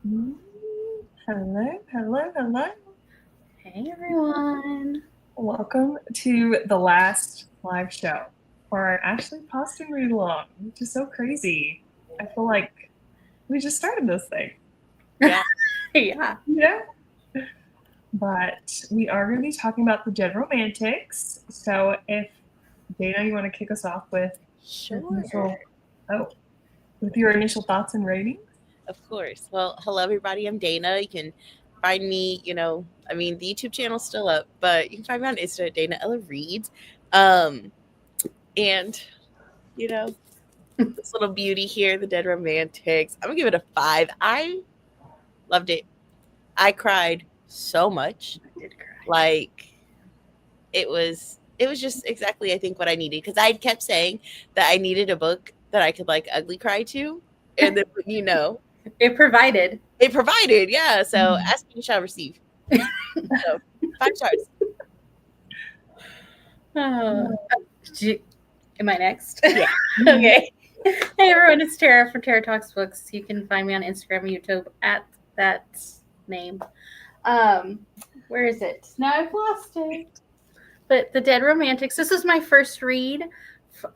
Mm, Hello, hello, hello. Hey everyone. Welcome to the last live show for our Ashley Poston Readalong, which is so crazy. I feel like we just started this thing, Yeah. Yeah. you know? But we are going to be talking about the Dead Romantics. So if Dana, you want to kick us off with your Sure. initial, with your initial thoughts and ratings? Of course. Well, hello everybody. I'm Dana. You can find me, the YouTube channel's still up, but you can find me on Insta at Dana Ella Reads. Um, and this little beauty here, the Dead Romantics. I'm gonna give it a 5. I loved it. I cried so much. I did cry. Like it was just exactly I think what I needed because I kept saying that I needed a book that I could like ugly cry to, and then It provided. it provided, yeah. So ask me, you shall receive. So 5 stars. Oh. Am I next? Yeah. Okay. Hey everyone, it's Tara from Tara Talks Books. You can find me on Instagram and YouTube at that name. Where is it? Now I've lost it. But The Dead Romantics. This was my first read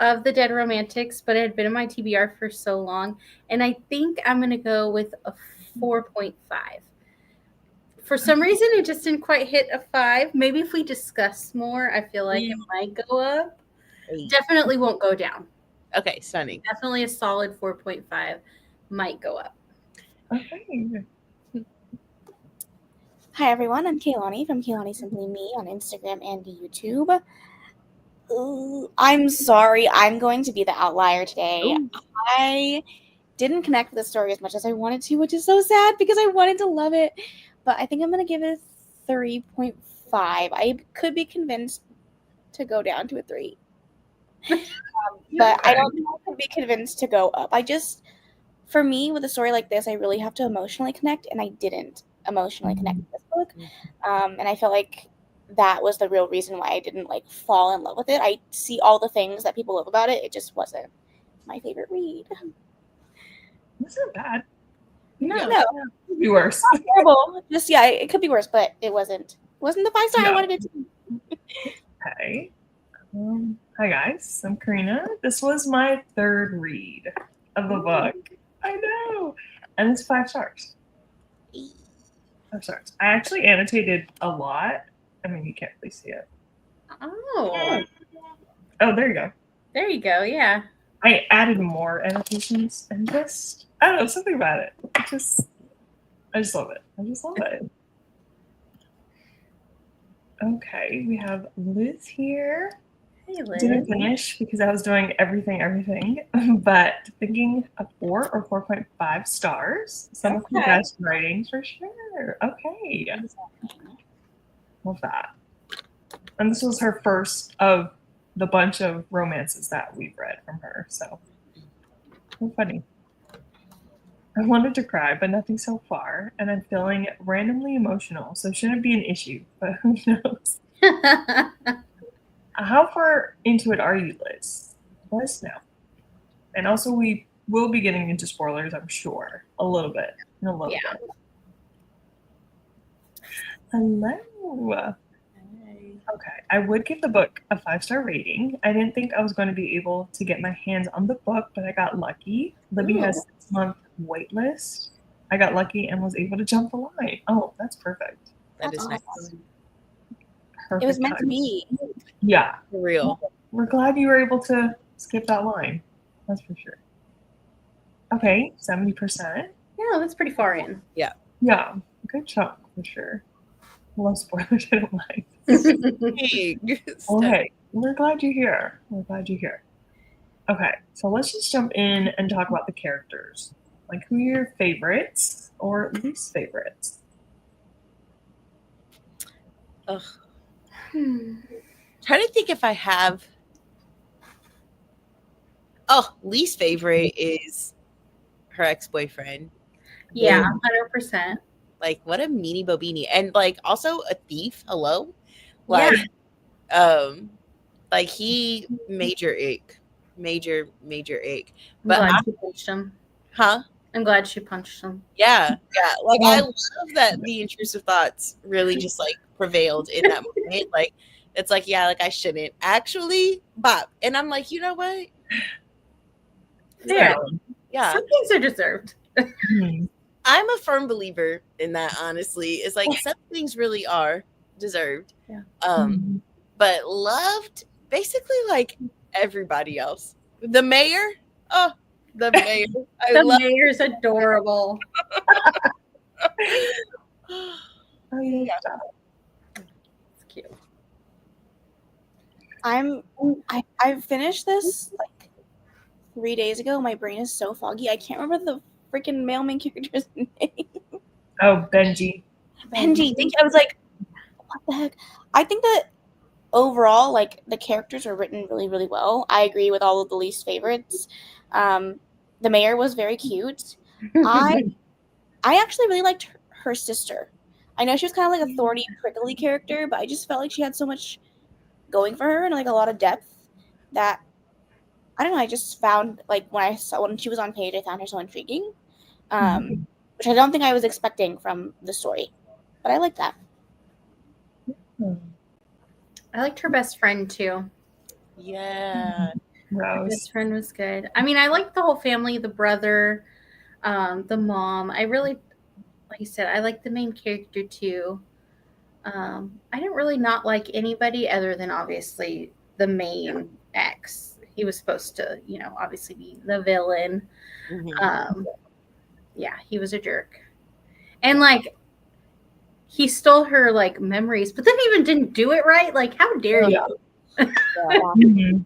of The Dead Romantics, but it had been in my TBR for so long, and I think I'm gonna go with a 4.5. For some reason, it just didn't quite hit a 5. Maybe if we discuss more, I feel like it might go up. Definitely won't go down. Okay, stunning. Definitely a solid 4.5. Might go up. Okay. Hi everyone, I'm KAYLANI from KAYLANI Simply Me on Instagram and YouTube. Ooh, I'm sorry, I'm going to be the outlier today. Ooh. I didn't connect with the story as much as I wanted to, which is so sad because I wanted to love it. But I think I'm going to give it a 3.5. I could be convinced to go down to a 3. But I don't think I could be convinced to go up. For me, with a story like this, I really have to emotionally connect, and I didn't emotionally connect with this book. And I felt like that was the real reason why I didn't fall in love with it. I see all the things that people love about it. It just wasn't my favorite read. That's not bad. No, Yeah. it could be worse. Terrible. Just it could be worse, but it wasn't the 5-star I wanted it to be. Okay. Hi guys, I'm Karina. This was my third read of the book. I know, and it's 5 stars. 5 stars. I actually annotated a lot. I mean, you can't really see it. Oh, Oh, there you go. there you go. Yeah. I added more annotations and just I don't know something about it. I just love it. I just love it. Okay, we have Liz here. Hey, Liz. Didn't finish because I was doing everything, but thinking of 4 or 4.5 stars. Some of you guys writing for sure. Okay. Love that. And this was her first of the bunch of romances that we've read from her. So funny. I wanted to cry, but nothing so far, and I'm feeling randomly emotional, so shouldn't be an issue, but who knows? How far into it are you, Liz? Let us know. And also, we will be getting into spoilers, I'm sure, a little bit. In a little bit. Hello. Okay, I would give the book a 5-star rating. I didn't think I was going to be able to get my hands on the book, but I got lucky. Libby has 6-month wait list. I got lucky and was able to jump the line. Oh, that's perfect. That is nice. Perfect It was meant to timing. be. Yeah. For real. We're glad you were able to skip that line. That's for sure. Okay, 70%. Yeah, that's pretty far in. Yeah, good chunk for sure. Love spoilers. I don't mind. Okay, we're glad you're here. Okay, so let's just jump in and talk about the characters. Like, who are your favorites or least favorites? Ugh. Trying to think if I have. Oh, least favorite is her ex-boyfriend. Yeah, 100%. Like, what a meanie bobini, and like also a thief. Hello, like he major ick. But I'm glad you finished him. Huh? I'm glad she punched him. Yeah. Like I love that the intrusive thoughts really just like prevailed in that moment. Like it's like, yeah, like I shouldn't actually bop. And I'm like, you know what? Fair. Yeah. Some things are deserved. Mhm. I'm a firm believer in that, honestly. It's like some things really are deserved. Yeah. Mhm. But loved basically like everybody else. The mayor, oh, the mayor. I The love mayor's adorable. Oh, yeah. It's cute. I finished this like 3 days ago. My brain is so foggy. I can't remember the freaking male main character's name. Oh, Benji. Benji. Thank you. I was like, what the heck? I think that overall, like the characters are written really, really well. I agree with all of the least favorites. The mayor was very cute. I actually really liked her sister. I know she was kind of like a thorny, prickly character, but I just felt like she had so much going for her and like a lot of depth that I don't know. I just found like when she was on page, I found her so intriguing, which I don't think I was expecting from the story, but I like that. I liked her best friend too. Yeah. Her Rose. best friend was good. I mean, I liked the whole family, the brother, the mom. I really, like you said, I liked the main character too. I didn't really not like anybody other than obviously the main ex. He was supposed to, obviously be the villain. Yeah, he was a jerk. And like he stole her like memories, but then even didn't do it right. Like, how dare you? Mhm.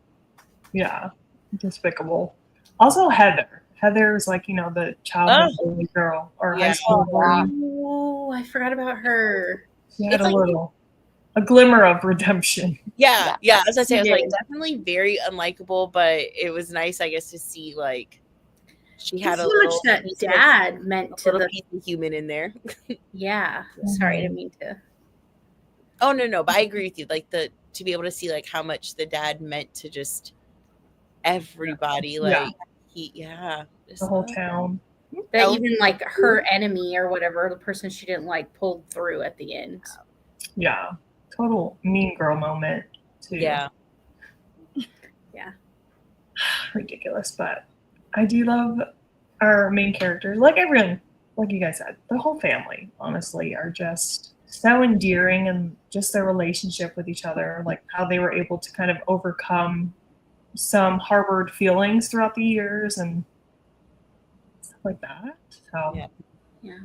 Yeah, despicable. Also, Heather. Heather is like, the childhood bully girl or high school bully. Oh, I forgot about her. She had It's like- a glimmer of redemption. Yeah. As I say, I was like did. definitely very unlikable, but it was nice, I guess, to see like she had That's a how little much that piece of- dad meant a to little the. piece of human in there. Yeah, sorry, I didn't mean to. Oh no, but I agree with you. Like to be able to see like how much the dad meant to just everybody. Like the just, whole town. That Oh. even like her enemy or whatever, the person she didn't like, pulled through at the end. Yeah, total mean girl moment too. Yeah. Ridiculous, but I do love our main characters. Like everyone, like you guys said, the whole family honestly are just so endearing, and just their relationship with each other, like how they were able to kind of overcome some harbored feelings throughout the years and stuff like that. So Yeah.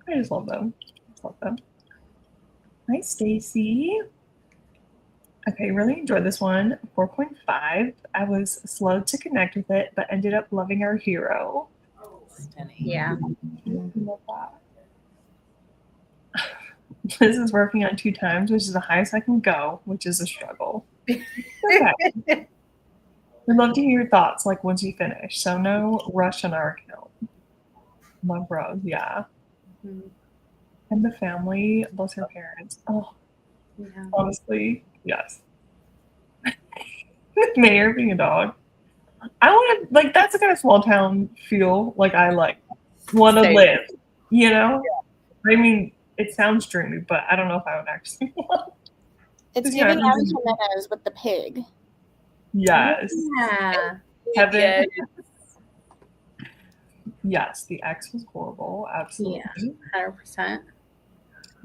I just love them. Hi, Stacy. Okay, really enjoyed this one. 4.5. I was slow to connect with it, but ended up loving our hero. Stunning. Yeah. Love that. Liz is working on 2 times, which is the highest I can go, which is a struggle. Okay. We'd love to hear your thoughts, like once you finish. So no rush on our account. Love Rose, yeah. Mhm. And the family, bless her parents. Oh, Yeah. honestly, yes. Mayor being a dog. I want to, like, that's the kind of small town feel like I want to Same. live, I mean, it sounds dreamy, but I don't know if I would actually want. It's Yeah, giving Adam Jimenez with the pig. Yes. Yeah. Kevin. Yes, the ex was horrible. Absolutely. 100%.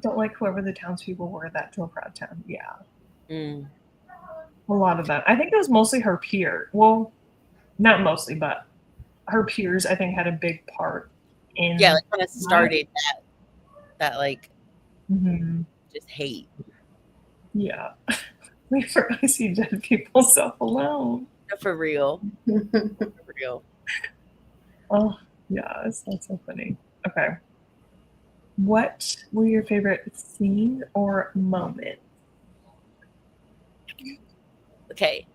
Don't like whoever the townspeople were that to a proud town. Yeah. Mm. A lot of them. I think it was mostly her peer. Well, not mostly, but her peers, I think, had a big part in. Yeah, like kind of started that like Mhm. just hate. Yeah. Whenever I see dead people self alone. For real. For real. Oh, yes, that's so funny. Okay. What were your favorite scene or moment? Okay.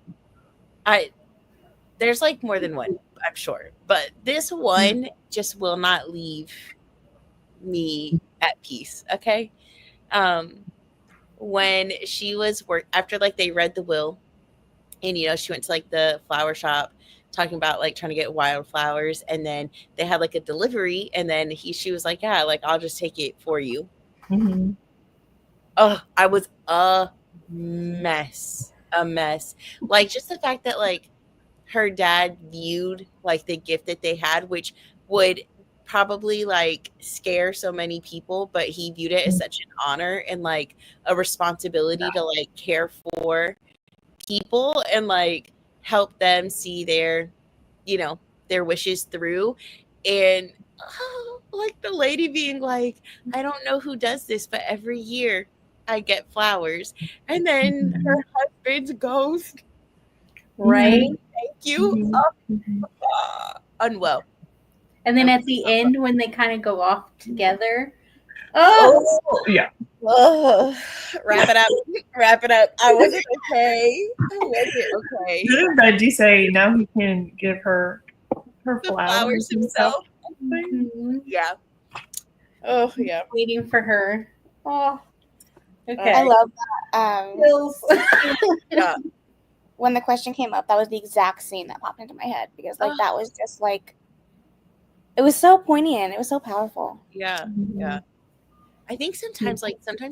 There's like more than one, I'm sure. But this one just will not leave me at peace. Okay. When she was after like they read the will and she went to like the flower shop talking about like trying to get wildflowers, and then they had like a delivery, and then she was like, yeah, like I'll just take it for you. Mm-hmm. Oh, I was a mess. Like just the fact that like her dad viewed like the gift that they had, which would probably like scare so many people, but he viewed it as such an honor and like a responsibility to like care for people and like help them see their, their wishes through. And like the lady being like, I don't know who does this, but every year I get flowers. And then her husband's ghost, Right? thank you. Unwell. And then at the end, when they kind of go off together, oh, yeah. Wrap it up. I wasn't okay. Didn't Benji say now he can give her flowers himself? Yeah. Oh yeah. Waiting for her. Oh. Okay. I love that. Yeah. When the question came up, that was the exact scene that popped into my head because like that was just like it was so poignant. It was so powerful. Yeah. Yeah. I think sometimes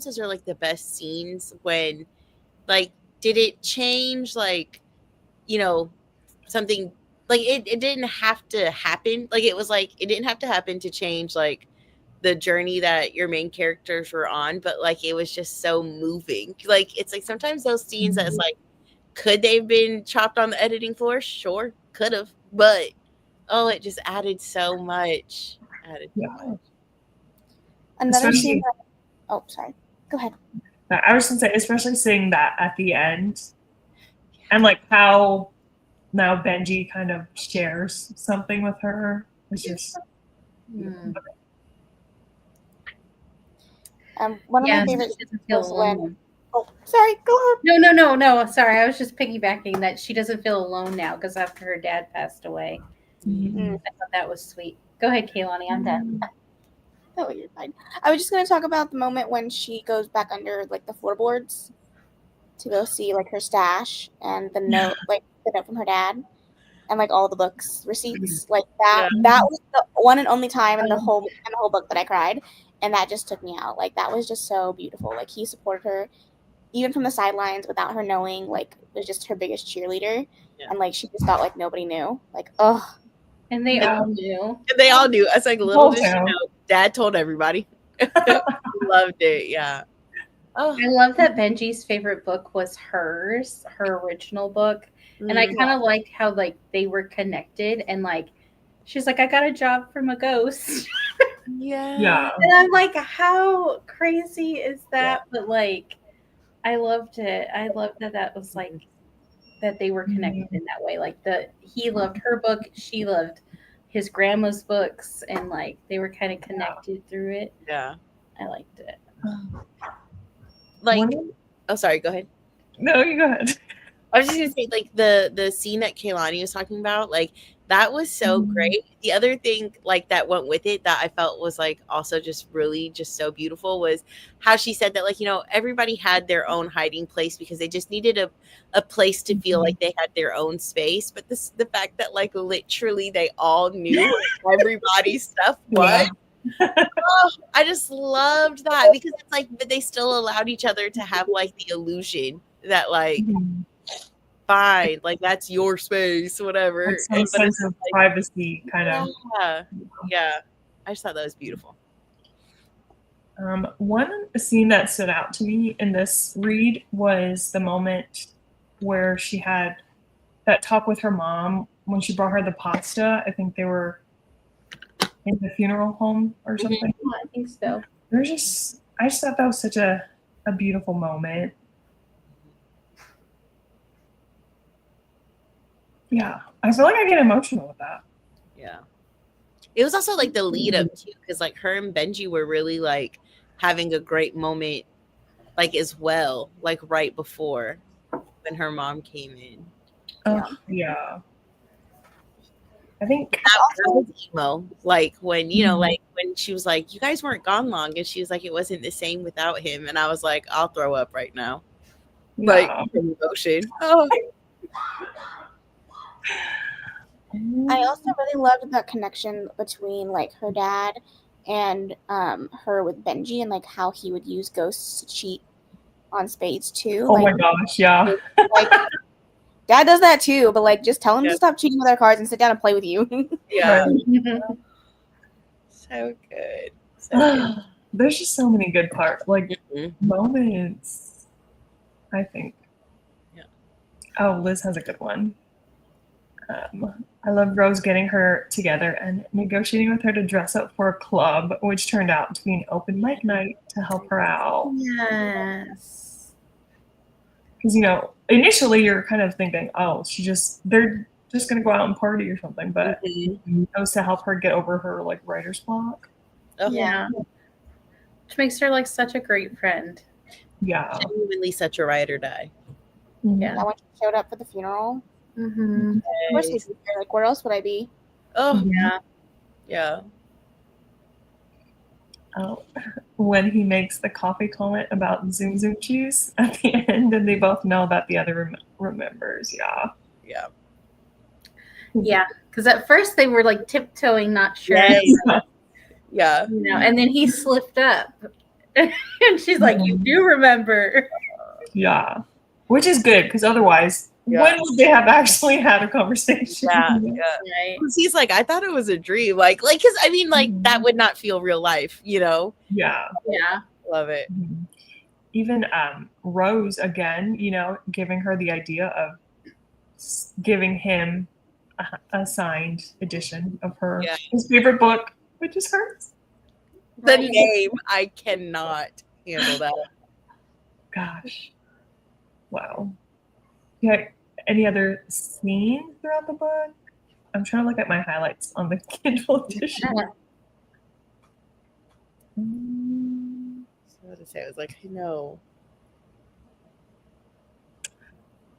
those are like the best scenes when like did it change like something like it didn't have to happen, like it was like it didn't have to happen to change like the journey that your main characters were on, but like it was just so moving. Like it's like sometimes those scenes that's like, could they've been chopped on the editing floor? Sure, could have, but it just added so much. Another scene sorry, go ahead. I was gonna say, especially seeing that at the end, and like how now Benji kind of shares something with her. It's just one of my favorite scenes was when. Oh, sorry. Go ahead. No. Sorry, I was just piggybacking that she doesn't feel alone now because after her dad passed away. I thought that was sweet. Go ahead, Kaylani. I'm done. Oh, you're fine. I was just going to talk about the moment when she goes back under like the floorboards to go see like her stash and the note, like the note from her dad, and like all the books receipts, like that. Yeah. That was the one and only time in the whole book that I cried, and that just took me out. Like that was just so beautiful. Like he supported her even from the sidelines without her knowing. Like was just her biggest cheerleader, and like she just thought like nobody knew. Like and they all knew. They all knew. I was like, little did you know, Dad told everybody. Loved it. Yeah. Oh. I love that Benji's favorite book was her original book. And I kind of liked how like they were connected and like she's like, I got a job from a ghost. Yeah. And I'm like, how crazy is that? Yeah. But like I loved it. I loved that was like that they were connected in that way. Like he loved her book, she loved his grandma's books, and like they were kind of connected through it. Yeah. I liked it. Like sorry, go ahead. No, you go ahead. I was just gonna say, like the scene that Kaylani was talking about, like that was so great. The other thing like that went with it that I felt was like also just really just so beautiful was how she said that like everybody had their own hiding place because they just needed a place to feel like they had their own space. But the fact that like literally they all knew everybody's stuff was. I just loved that because it's like they still allowed each other to have like the illusion that like fine, like that's your space, whatever. Some sense of like, privacy, kind of. Yeah. I just thought that was beautiful. One scene that stood out to me in this read was the moment where she had that talk with her mom when she brought her the pasta. I think they were in the funeral home or something. I think so. I just thought that was such a beautiful moment. Yeah, I feel like I get emotional with that. Yeah, it was also like the lead up too, because like her and Benji were really like having a great moment, like as well, like right before when her mom came in. Yeah. I think that was emo. Like when like when she was like, "You guys weren't gone long," and she was like, "It wasn't the same without him," and I was like, "I'll throw up right now." Like emotion. I also really loved that connection between like her dad and her with Benji, and like how he would use ghosts to cheat on spades too. Oh like, my gosh, yeah. like dad does that too, but like just tell him Yeah. to stop cheating with our cards and sit down and play with you. Yeah. Right. So good. So good. There's just so many good parts, like Mhm. moments, I think. Yeah. Oh, Liz has a good one. I love Rose getting her together and negotiating with her to dress up for a club, which turned out to be an open mic night to help her out. Yes. Because, you know, initially you're kind of thinking, oh, they're just going to go out and party or something, but Mhm. it was to help her get over her, like, writer's block. Oh, Yeah. Which makes her like such a great friend. Yeah. genuinely such a ride or die. Yeah. That when she showed up for the funeral, Mm-hmm. of course he's there. Like, where else would I be? Oh, Yeah. yeah. Oh, when he makes the coffee comment about Zoom Zoom juice at the end, and they both know that the other remembers. Yeah. Yeah. Yeah. Because at first they were like tiptoeing, not sure. Yes. Yeah. You know, and then he slipped up. And she's like, "You do remember." Yeah. Which is good, because otherwise, Yeah. when would they have actually had a conversation? Yeah. Yeah. Right. 'Cause he's like, I thought it was a dream. Like, because I mean, like, that would not feel real life, you know? Yeah. Yeah. Love it. Even Rose, again, you know, giving her the idea of giving him a signed edition of his favorite book, which is hers. The Right. name, I cannot handle that. Gosh. Wow. Yeah. Any other scenes throughout the book? I'm trying to look at my highlights on the Kindle edition. So what to say? I was like, no.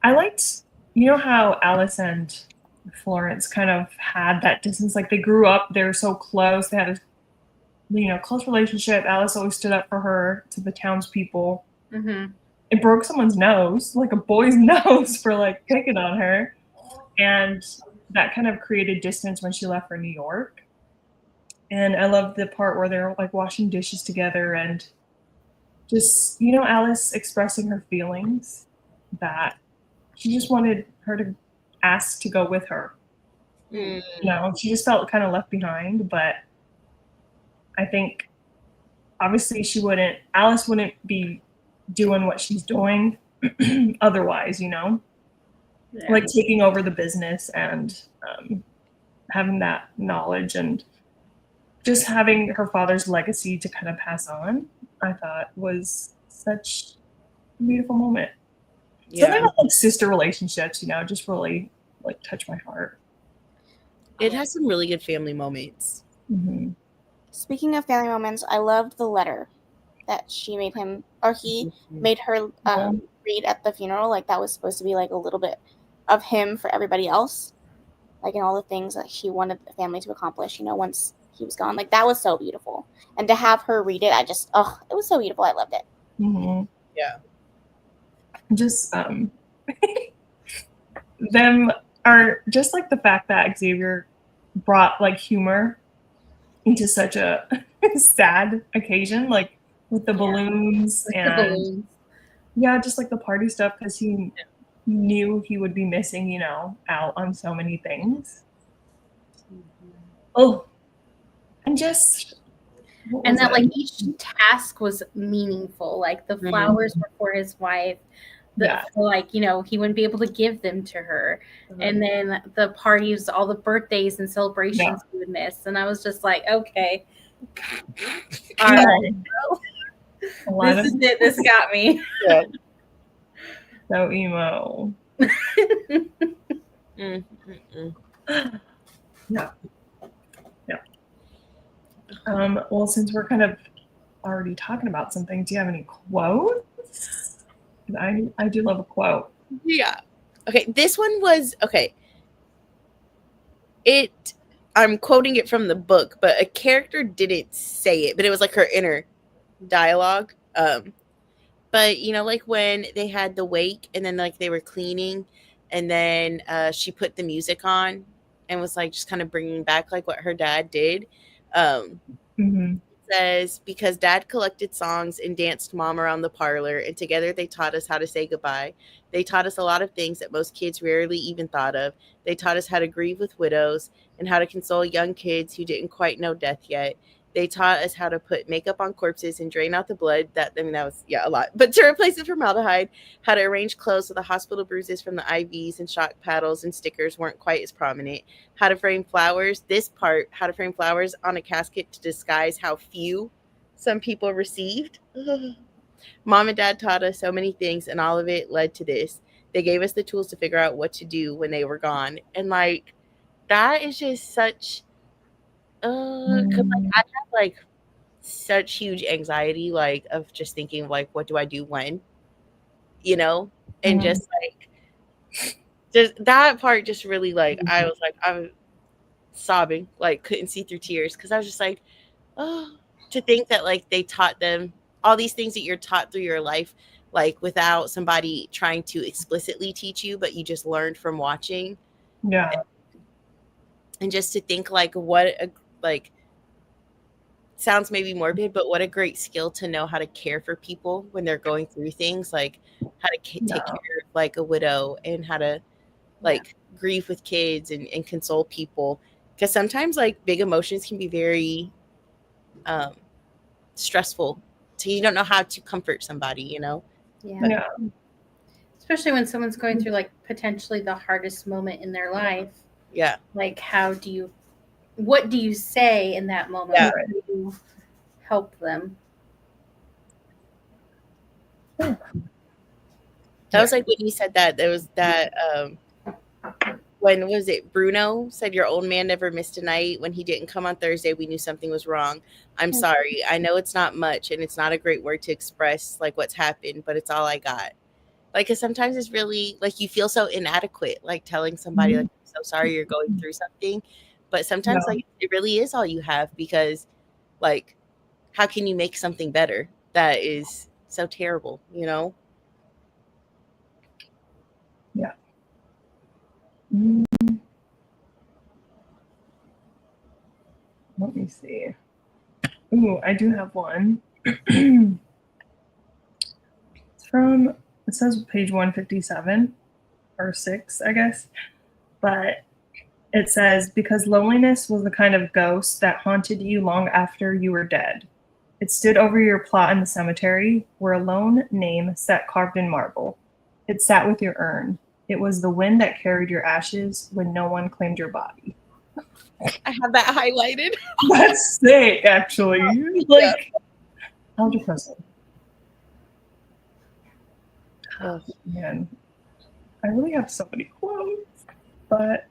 I liked, you know how Alice and Florence kind of had that distance, like they grew up, they were so close, they had a, you know, close relationship. Alice always stood up for her to the townspeople. Mm-hmm. It broke someone's nose, like a boy's nose, for like picking on her, and that kind of created distance when she left for New York. And I love the part where they're like washing dishes together and just, you know, Alice expressing her feelings that she just wanted her to ask to go with her. Mm. You know, she just felt kind of left behind, but I think obviously Alice wouldn't be doing what she's doing otherwise, you know, Yeah. like taking over the business and having that knowledge and just having her father's legacy to kind of pass on, I thought was such a beautiful moment. Something Yeah. about like sister relationships, you know, just really like touch my heart. It has some really good family moments. Mm-hmm. Speaking of family moments, I loved the letter that she made him, or he made her read at the funeral. Like that was supposed to be like a little bit of him for everybody else, like in all the things that she wanted the family to accomplish, you know, once he was gone. Like that was so beautiful. And to have her read it, it was so beautiful. I loved it. Mm-hmm. Yeah. Just them are just like the fact that Xavier brought like humor into such a sad occasion, like with the balloons Like the and balloons. yeah, just like the party stuff, because he knew he would be missing, you know, out on so many things. Oh, and just And that like each task was meaningful. Like the flowers were for his wife. Like, you know, he wouldn't be able to give them to her. And then the parties, all the birthdays and celebrations he would miss. And I was just like, okay. All right. This is it. This got me. Yeah. So emo. Yeah. Well, since we're kind of already talking about something, do you have any quotes? I do love a quote. Yeah. Okay, this one was okay. I'm quoting it from the book, but a character didn't say it, but it was like her inner dialogue. But you know, like when they had the wake and then like they were cleaning and then she put the music on and was like just kind of bringing back like what her dad did. Mm-hmm. Says, because dad collected songs and danced mom around the parlor, and together they taught us how to say goodbye. They taught us a lot of things that most kids rarely even thought of. They taught us how to grieve with widows and how to console young kids who didn't quite know death yet. They taught us how to put makeup on corpses and drain out the blood. That was a lot. But to replace the formaldehyde, how to arrange clothes so the hospital bruises from the IVs and shock paddles and stickers weren't quite as prominent. How to frame flowers. This part, how to frame flowers on a casket to disguise how few some people received. Mom and dad taught us so many things, and all of it led to this. They gave us the tools to figure out what to do when they were gone. And like, that is just such, because like I have like such huge anxiety, like of just thinking like, what do I do when, and just like, just that part just really like, I was sobbing, like couldn't see through tears, because I was just like, oh, to think that like they taught them all these things that you're taught through your life, like without somebody trying to explicitly teach you, but you just learned from watching. Yeah. And just to think like what a, like, sounds maybe morbid, but what a great skill to know how to care for people when they're going through things, like how to take care of like a widow, and how to like grieve with kids and console people, because sometimes like big emotions can be very stressful, so you don't know how to comfort somebody, Yeah. Especially when someone's going through like potentially the hardest moment in their life. Yeah. Like, what do you say in that moment to help them? That was like when you said that, there was that when was it, Bruno said your old man never missed a night. When he didn't come on Thursday, we knew something was wrong. I'm sorry. I know it's not much, and it's not a great word to express like what's happened, but it's all I got. Like, because sometimes it's really like you feel so inadequate, like telling somebody like, I'm so sorry you're going through something, but sometimes like it really is all you have, because like, how can you make something better that is so terrible, Yeah. Let me see. Ooh, I do have one. It says page 157 or 6, I guess. But it says, because loneliness was the kind of ghost that haunted you long after you were dead. It stood over your plot in the cemetery, where a lone name sat carved in marble. It sat with your urn. It was the wind that carried your ashes when no one claimed your body. I have that highlighted. That's sick, actually. Like, how depressing. Oh, man. I really have so many quotes. But,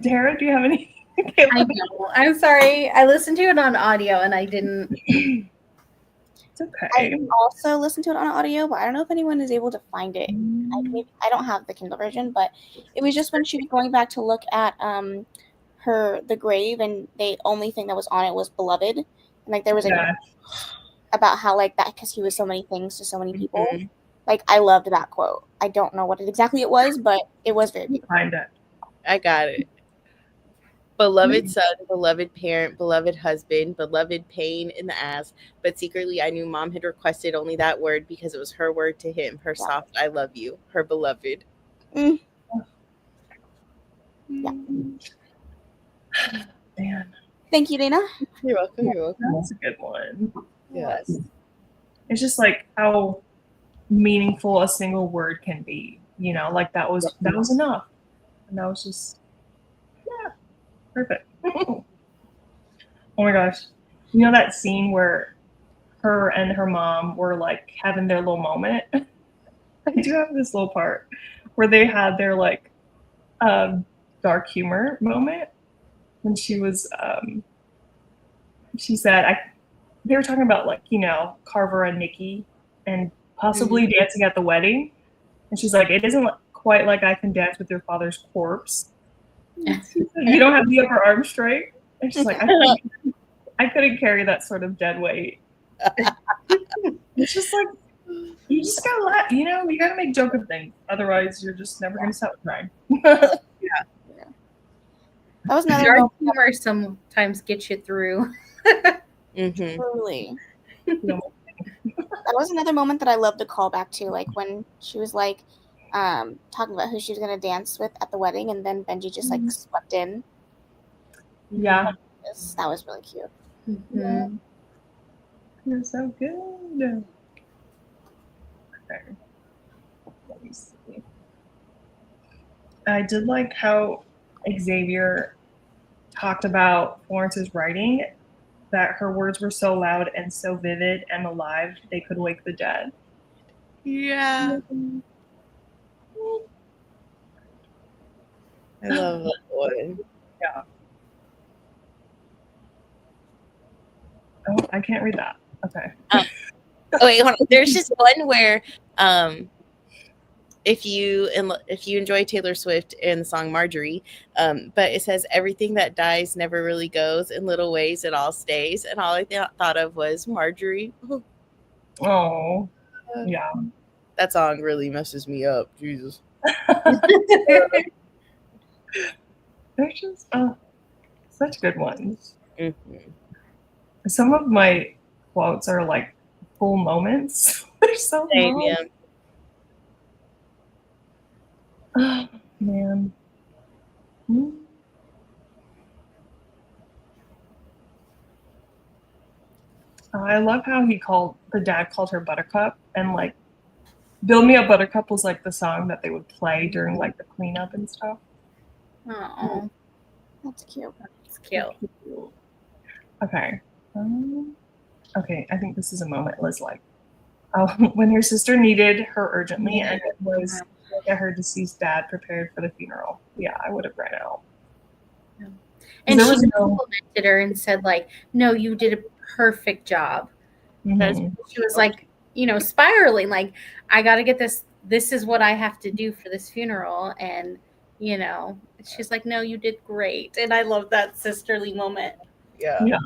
Tara, do you have any? I know. I'm sorry. I listened to it on audio and I didn't. It's okay. I also listened to it on audio, but I don't know if anyone is able to find it. I don't have the Kindle version, but it was just when she was going back to look at the grave, and the only thing that was on it was beloved, and like there was about how like that, because he was so many things to so many people. Like, I loved that quote. I don't know what exactly it was, but it was very beautiful. Find it. I got it. Beloved son, beloved parent, beloved husband, beloved pain in the ass. But secretly, I knew Mom had requested only that word because it was her word to him, her soft I love you, her beloved. Yeah. Man. Thank you, Dana. You're welcome. You're welcome. That's a good one. Yes. It's just like how meaningful a single word can be. Like that was enough. And that was just, perfect. Oh my gosh. That scene where her and her mom were like having their little moment? I do have this little part where they had their like dark humor moment when she was she said they were talking about like Carver and Nikki and possibly dancing at the wedding, and she's like, it isn't quite like I can dance with your father's corpse. You don't have the upper arm straight. And she's like, I couldn't carry that sort of dead weight. It's just like, you just gotta laugh, you gotta make joke of things. Otherwise, you're just never gonna stop crying. That was another Dark moment. humor sometimes gets you through. Mm-hmm. Truly. Yeah. That was another moment that I loved to call back to, like when she was like talking about who she was gonna dance with at the wedding, and then Benji just like swept in. Yeah. That was really cute. Mhm. You're so good. Okay. Let me see. I did like how Xavier talked about Florence's writing, that her words were so loud and so vivid and alive they could wake the dead. Yeah. I love that one. Yeah. Oh, I can't read that. Okay. Oh wait, hold on. There's just one where if you enjoy Taylor Swift and the song Marjorie, but it says everything that dies never really goes, in little ways it all stays, and all I thought of was Marjorie. Oh, yeah. That song really messes me up. Jesus. They're just such good ones. Mm-hmm. Some of my quotes are like full moments. They're so Same, long. yeah. Oh, man. I love how the dad called her Buttercup, and like Build Me Up Buttercup was like the song that they would play during like the cleanup and stuff. Oh, That's cute. it's cute. Okay. Okay, I think this is a moment Liz liked. When her sister needed her urgently, and it was look at her deceased dad prepared for the funeral. Yeah, I would have ran out. And there she was no- complimented her and said, like, no, you did a perfect job. Mhm. She was like, you know, spiraling, like, I got to get this. This is what I have to do for this funeral. And, you know, she's like, no, you did great. And I love that sisterly moment. Yeah.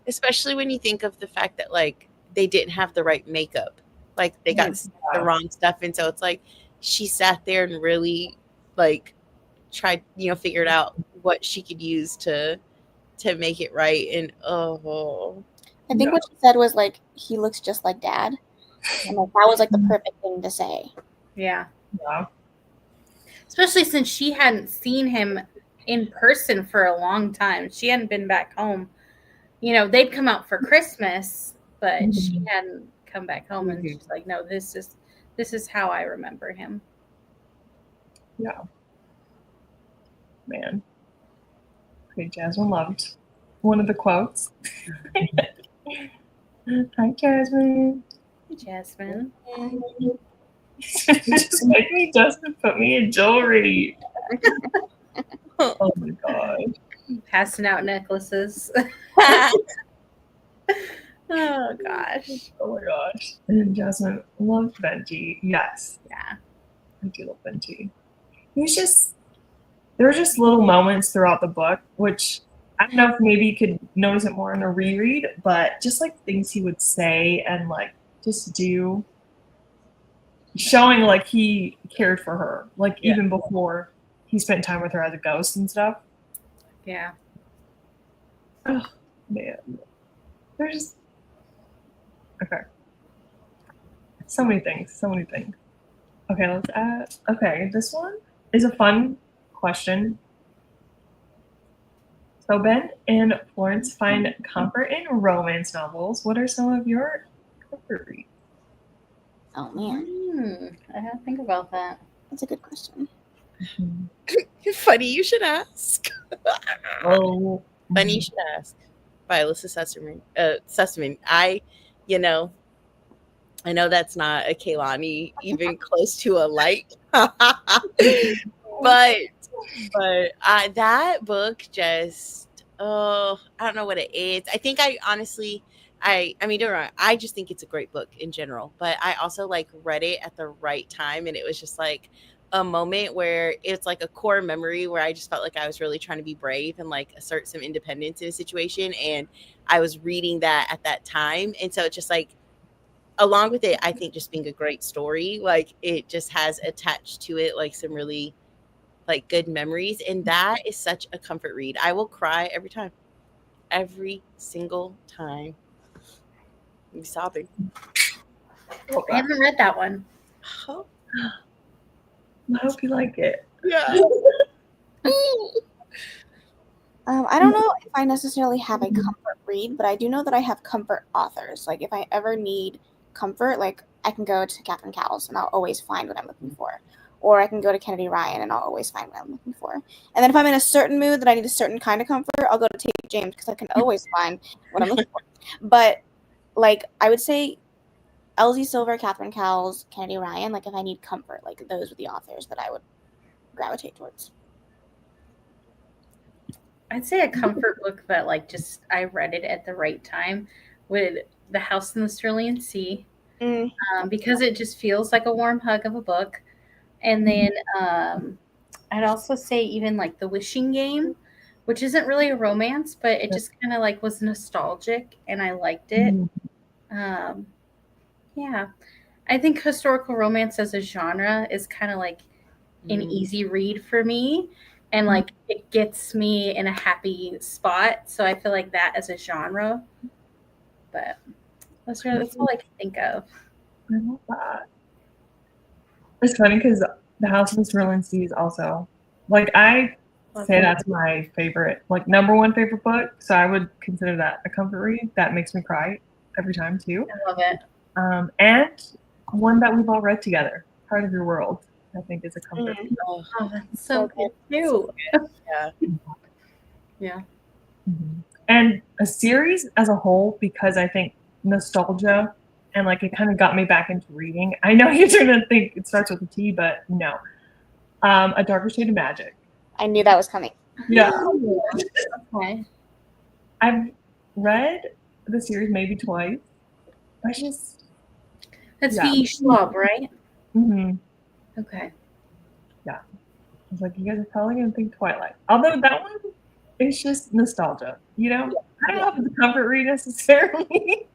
Especially when you think of the fact that like they didn't have the right makeup. Like they got the wrong stuff. And so it's like she sat there and really like tried, figured out what she could use to make it right. And I think what she said was like, he looks just like dad. And like that was like the perfect thing to say. Yeah. Yeah. Especially since she hadn't seen him in person for a long time. She hadn't been back home. You know, they'd come out for Christmas, but she hadn't come back home. And she's like, no, this is how I remember him. Yeah. Man. Okay, Jasmine loved one of the quotes. Hi, Jasmine. Hey, Jasmine. Just make me Justin put me in jewelry. Oh my god. Passing out necklaces. Oh gosh. Oh my gosh. And Jasmine loved Benji. Yes. Yeah. I do love Benji. There were just little moments throughout the book, which I don't know if maybe you could notice it more in a reread, but just like things he would say and like just do, showing like he cared for her, like even before he spent time with her as a ghost and stuff. Yeah. Oh man. There's just okay. So many things. Okay, let's add. Okay, this one is a fun question. So Ben and Florence find comfort in romance novels. What are some of your comfort reads? Oh man. I have to think about that. That's a good question. Funny you should ask. Oh, Funny you should ask. By Alyssa Sussman. I know that's not a KAYLANI even close to a like. but that book just I don't know what it is. I think I honestly I mean don't get me wrong, I just think it's a great book in general, but I also like read it at the right time, and it was just like a moment where it's like a core memory where I just felt like I was really trying to be brave and like assert some independence in a situation, and I was reading that at that time. And so it's just like, along with it, I think just being a great story, like it just has attached to it like some really like good memories, and that is such a comfort read. I will cry every single time. I'm sobbing. I haven't read that one. Oh, I hope you like it. yeah. I don't know if I necessarily have a comfort read, but I do know that I have comfort authors. Like if I ever need comfort, like I can go to Catherine Cowles and I'll always find what I'm looking for. Or I can go to Kennedy Ryan and I'll always find what I'm looking for. And then if I'm in a certain mood that I need a certain kind of comfort, I'll go to T. James because I can always find what I'm looking for. But like I would say Elsie Silver, Catherine Cowles, Kennedy Ryan, like if I need comfort, like those are the authors that I would gravitate towards. I'd say a comfort book that like just I read it at the right time would The House in the Cerulean Sea, because it just feels like a warm hug of a book. And then I'd also say even like The Wishing Game, which isn't really a romance, but it just kind of like was nostalgic and I liked it. Yeah, I think historical romance as a genre is kind of like an easy read for me, and like it gets me in a happy spot. So I feel like that as a genre, but that's all I can think of. I love that. It's funny because The House in the Cerulean Sea is also like I say that's my favorite, like number one favorite book. So I would consider that a comfort read. That makes me cry every time too. I love it. And one that we've all read together, Part of Your World, I think is a comfort. Oh, that's so good too. Yeah. Yeah. Mm-hmm. And a series as a whole, because I think nostalgia and like it kind of got me back into reading. I know you're going to think it starts with a T, but no. A Darker Shade of Magic. I knew that was coming. Yeah. Okay. I've read the series maybe twice. I just. That's V. Schwab, right? Mm-hmm. Okay. Yeah. I was like, you guys are probably going to think Twilight. Although that one is just nostalgia, you know? I don't know if it's a comfort read necessarily.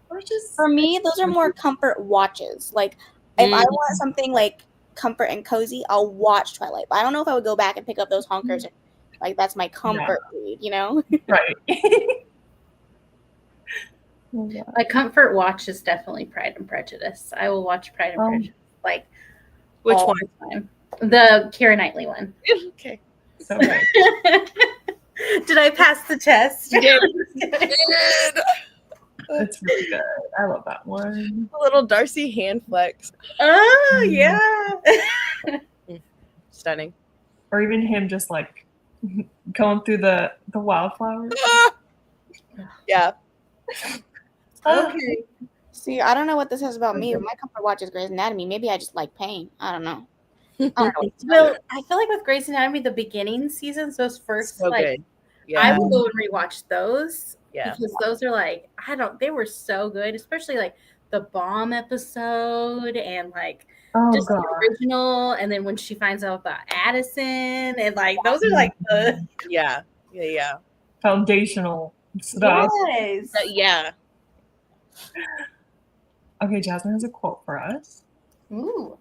Or just. For me, those are more comfort watches. Like, if I want something like comfort and cozy, I'll watch Twilight. But I don't know if I would go back and pick up those honkers and like that's my comfort read, you know? Right. My comfort watch is definitely Pride and Prejudice. I will watch Pride and Prejudice like which all one? the time. The Keira Knightley one. Okay. So good. Did I pass the test? You did. It's really good. I love that one. A little Darcy hand flex. Oh yeah. Stunning. Or even him just like going through the wildflowers. Yeah. Okay. See, I don't know what this says about me. My comfort watch is Grey's Anatomy. Maybe I just like pain. I don't know. Well, I feel like with Grey's Anatomy, the beginning seasons, those first So like good. Yeah. I will go and rewatch those. Yeah. Because those are like they were so good, especially like the bomb episode and like just the original, and then when she finds out about Addison, and like those are like the Yeah. Foundational stuff. Yes. Yeah. Okay, Jasmine has a quote for us. Ooh.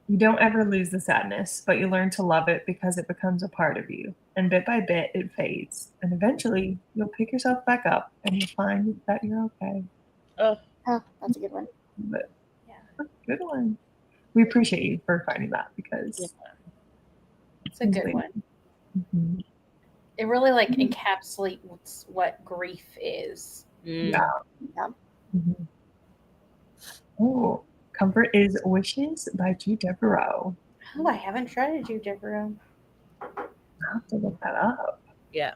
You don't ever lose the sadness, but you learn to love it because it becomes a part of you. And bit by bit, it fades. And eventually, you'll pick yourself back up and you'll find that you're okay. Oh, that's a good one. But that's a good one. We appreciate you for finding that because it's a good one. Mm-hmm. It really like encapsulates what grief is. Yeah. Mm-hmm. Oh, Comfort is Wishes by G. Devereaux. Oh, I haven't tried a G. Devereaux. I'll have to look that up. Yeah.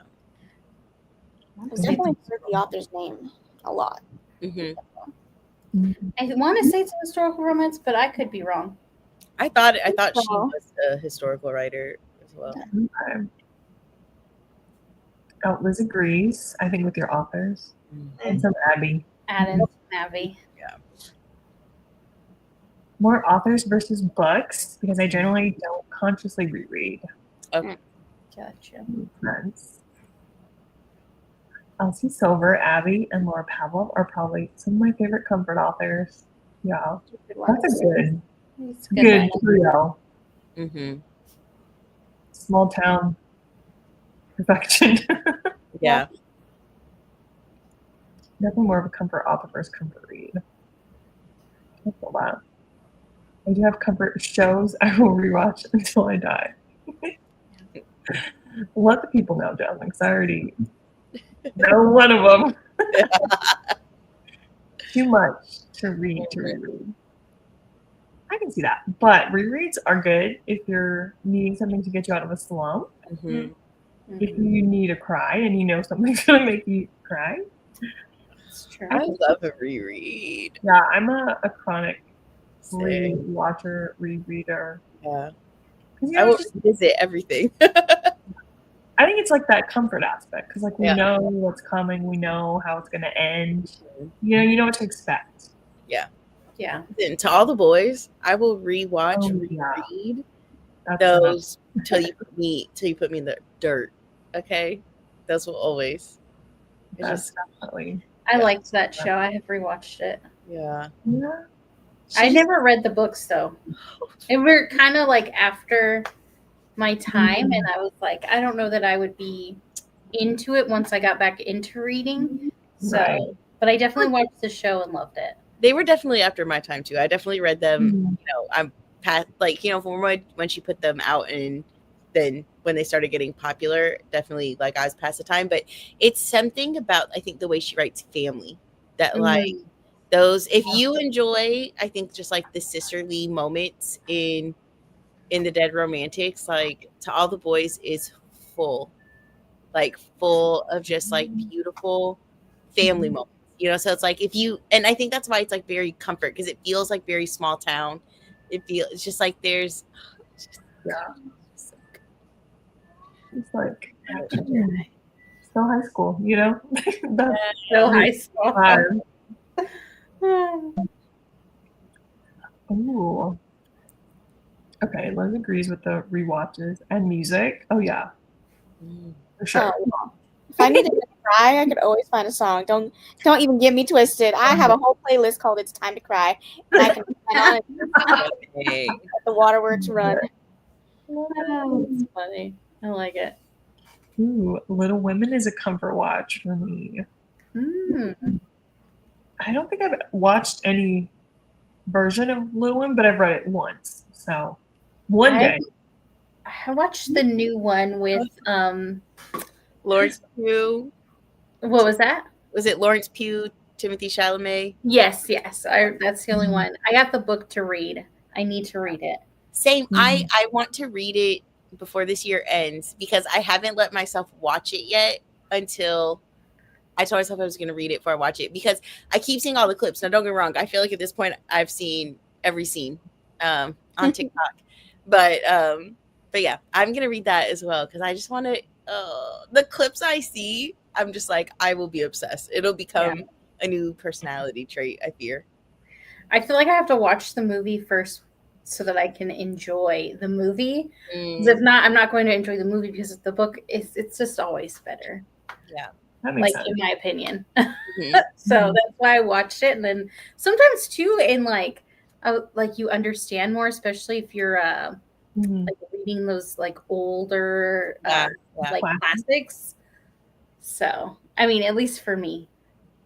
I've definitely heard the author's name a lot. Mm-hmm. I want to say it's a historical romance, but I could be wrong. I thought she was a historical writer as well. Okay. Oh, Liz agrees, I think, with your authors. Mm-hmm. And some Abby. Adam and Abby. Yeah. More authors versus books, because I generally don't consciously reread. Okay. Gotcha. Makes Elsie Silver, Abby, and Laura Pavlov are probably some of my favorite comfort authors. Yeah. That's a good trio. Mm-hmm. small town perfection. Yeah. Definitely more of a comfort author versus comfort read. I feel that. I do have comfort shows I will rewatch until I die. Let the people know, Jasmine, because I already know one of them. Too much to read to reread. I can see that. But rereads are good if you're needing something to get you out of a slump. Mm-hmm. If you need a cry and you know something's going to make you cry. It's true. I love a reread. Yeah, I'm a chronic Same. rewatcher, rereader. Yeah. 'Cause, you I know, will just, visit everything. I think it's like that comfort aspect because, like, we Yeah. know what's coming, we know how it's going to end. You know what to expect. Yeah. And to all the boys, I will rewatch, Oh, reread That's those till you put me in the dirt. Okay, those will always. It's that's just definitely. I liked that show. I have rewatched it. yeah. Yeah. I never read the books though. And we're kind of like after my time, and I was like, I don't know that I would be into it once I got back into reading. So, Right. but I definitely watched the show and loved it. They were definitely after my time too. I definitely read them. Mhm. You know, I'm past like from when she put them out, and then when they started getting popular, definitely like I was past the time. But it's something about I think the way she writes family that like those. If you enjoy, I think just like the sisterly moments in the Dead Romantics, like To All the Boys is full of just like beautiful family moments. So it's like if you, and I think that's why it's like very comfort because it feels like very small town. It's just like there's It's like still high school, you know? That's So high school. fun. Ooh. Okay, Liz agrees with the rewatches and music. Oh yeah, for sure. If I needed to cry, I could always find a song. Don't even get me twisted. I have a whole playlist called "It's Time to Cry," and I can put on it Hey. let the waterworks run. That's funny. I like it. Ooh, Little Women is a comfort watch for me. I don't think I've watched any version of Little Women, but I've read it once. So one day. I watched the new one with Lawrence Pugh. what was that? Was it Lawrence Pugh, Timothy Chalamet? Yes. That's the only one. I got the book to read. I need to read it. Same. I want to read it before this year ends because I haven't let myself watch it yet until I told myself I was going to read it before I watch it because I keep seeing all the clips. Now, don't get me wrong. I feel like at this point I've seen every scene on TikTok. But yeah, I'm going to read that as well because I just want to the clips I see, I'm just like, I will be obsessed. It'll become a new personality trait, I fear. I feel like I have to watch the movie first so that I can enjoy the movie. If not, I'm not going to enjoy the movie because the book it's just always better. Yeah. That makes like sense. in my opinion. So that's why I watched it. And then sometimes too in like you understand more, especially if you're like reading those like older like classics. So I mean, at least for me.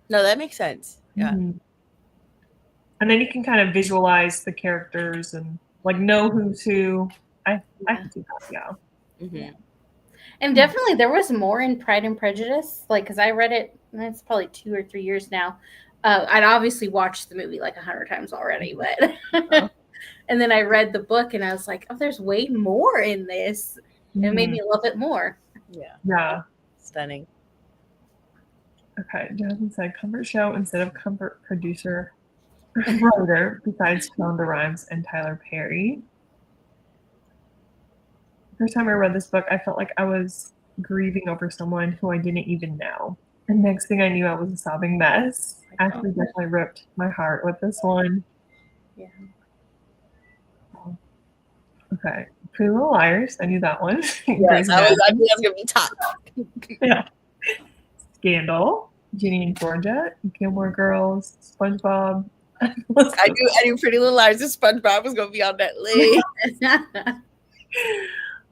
No, that makes sense. Yeah. And then you can kind of visualize the characters and like know who's who. I can do that, Yeah. And definitely there was more in Pride and Prejudice, like because I read it. It's probably 2 or 3 years now. I'd obviously watched the movie like 100 times already, but and then I read the book and I was like, oh, there's way more in this. It made me love it more. Yeah. Stunning. Okay, Jasmine said comfort show instead of comfort producer writer besides Shonda Rhimes and Tyler Perry. First time I read this book, I felt like I was grieving over someone who I didn't even know. And next thing I knew, I was a sobbing mess. Ashley definitely ripped my heart with this one. Yeah. Okay. Pretty Little Liars. I knew that one. Yes, I knew that was going to be top. Yeah. Scandal. Ginny and Georgia. Gilmore Girls. SpongeBob. I knew Pretty Little Liars and SpongeBob was going to be on that list.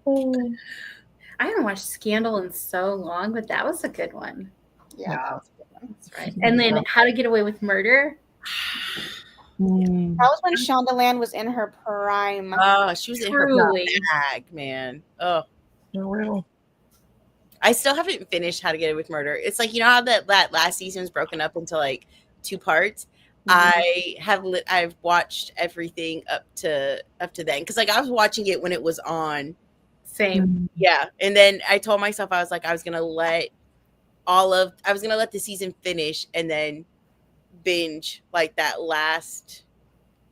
I haven't watched Scandal in so long, but that was a good one. Yeah, Yeah. that was a good one. That's right. And then How to Get Away with Murder. Mm. That was when Shondaland was in her prime. Oh, she was in her Truly. bag, man. Oh, For real. I still haven't finished How to Get Away with Murder. It's like, you know how that last season was broken up into like 2 parts. I've watched everything up to then, because like I was watching it when it was on. Same. Yeah, and then I told myself I was gonna let the season finish and then binge like that last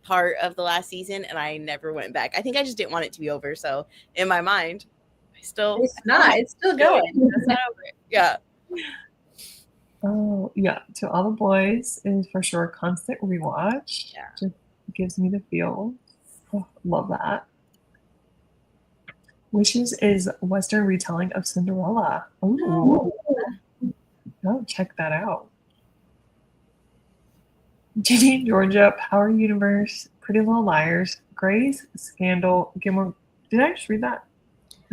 part of the last season, and I never went back. I think I just didn't want it to be over. So in my mind, It's not. It's still going. It's not over. Yeah. Oh, yeah. To All the Boys is for sure a constant rewatch. Yeah. Just gives me the feels. Oh, love that. Wishes is Western retelling of Cinderella. Ooh. Oh, check that out. Ginny and Georgia, Power Universe, Pretty Little Liars, Grey's, Scandal, Gilmore. Did I just read that?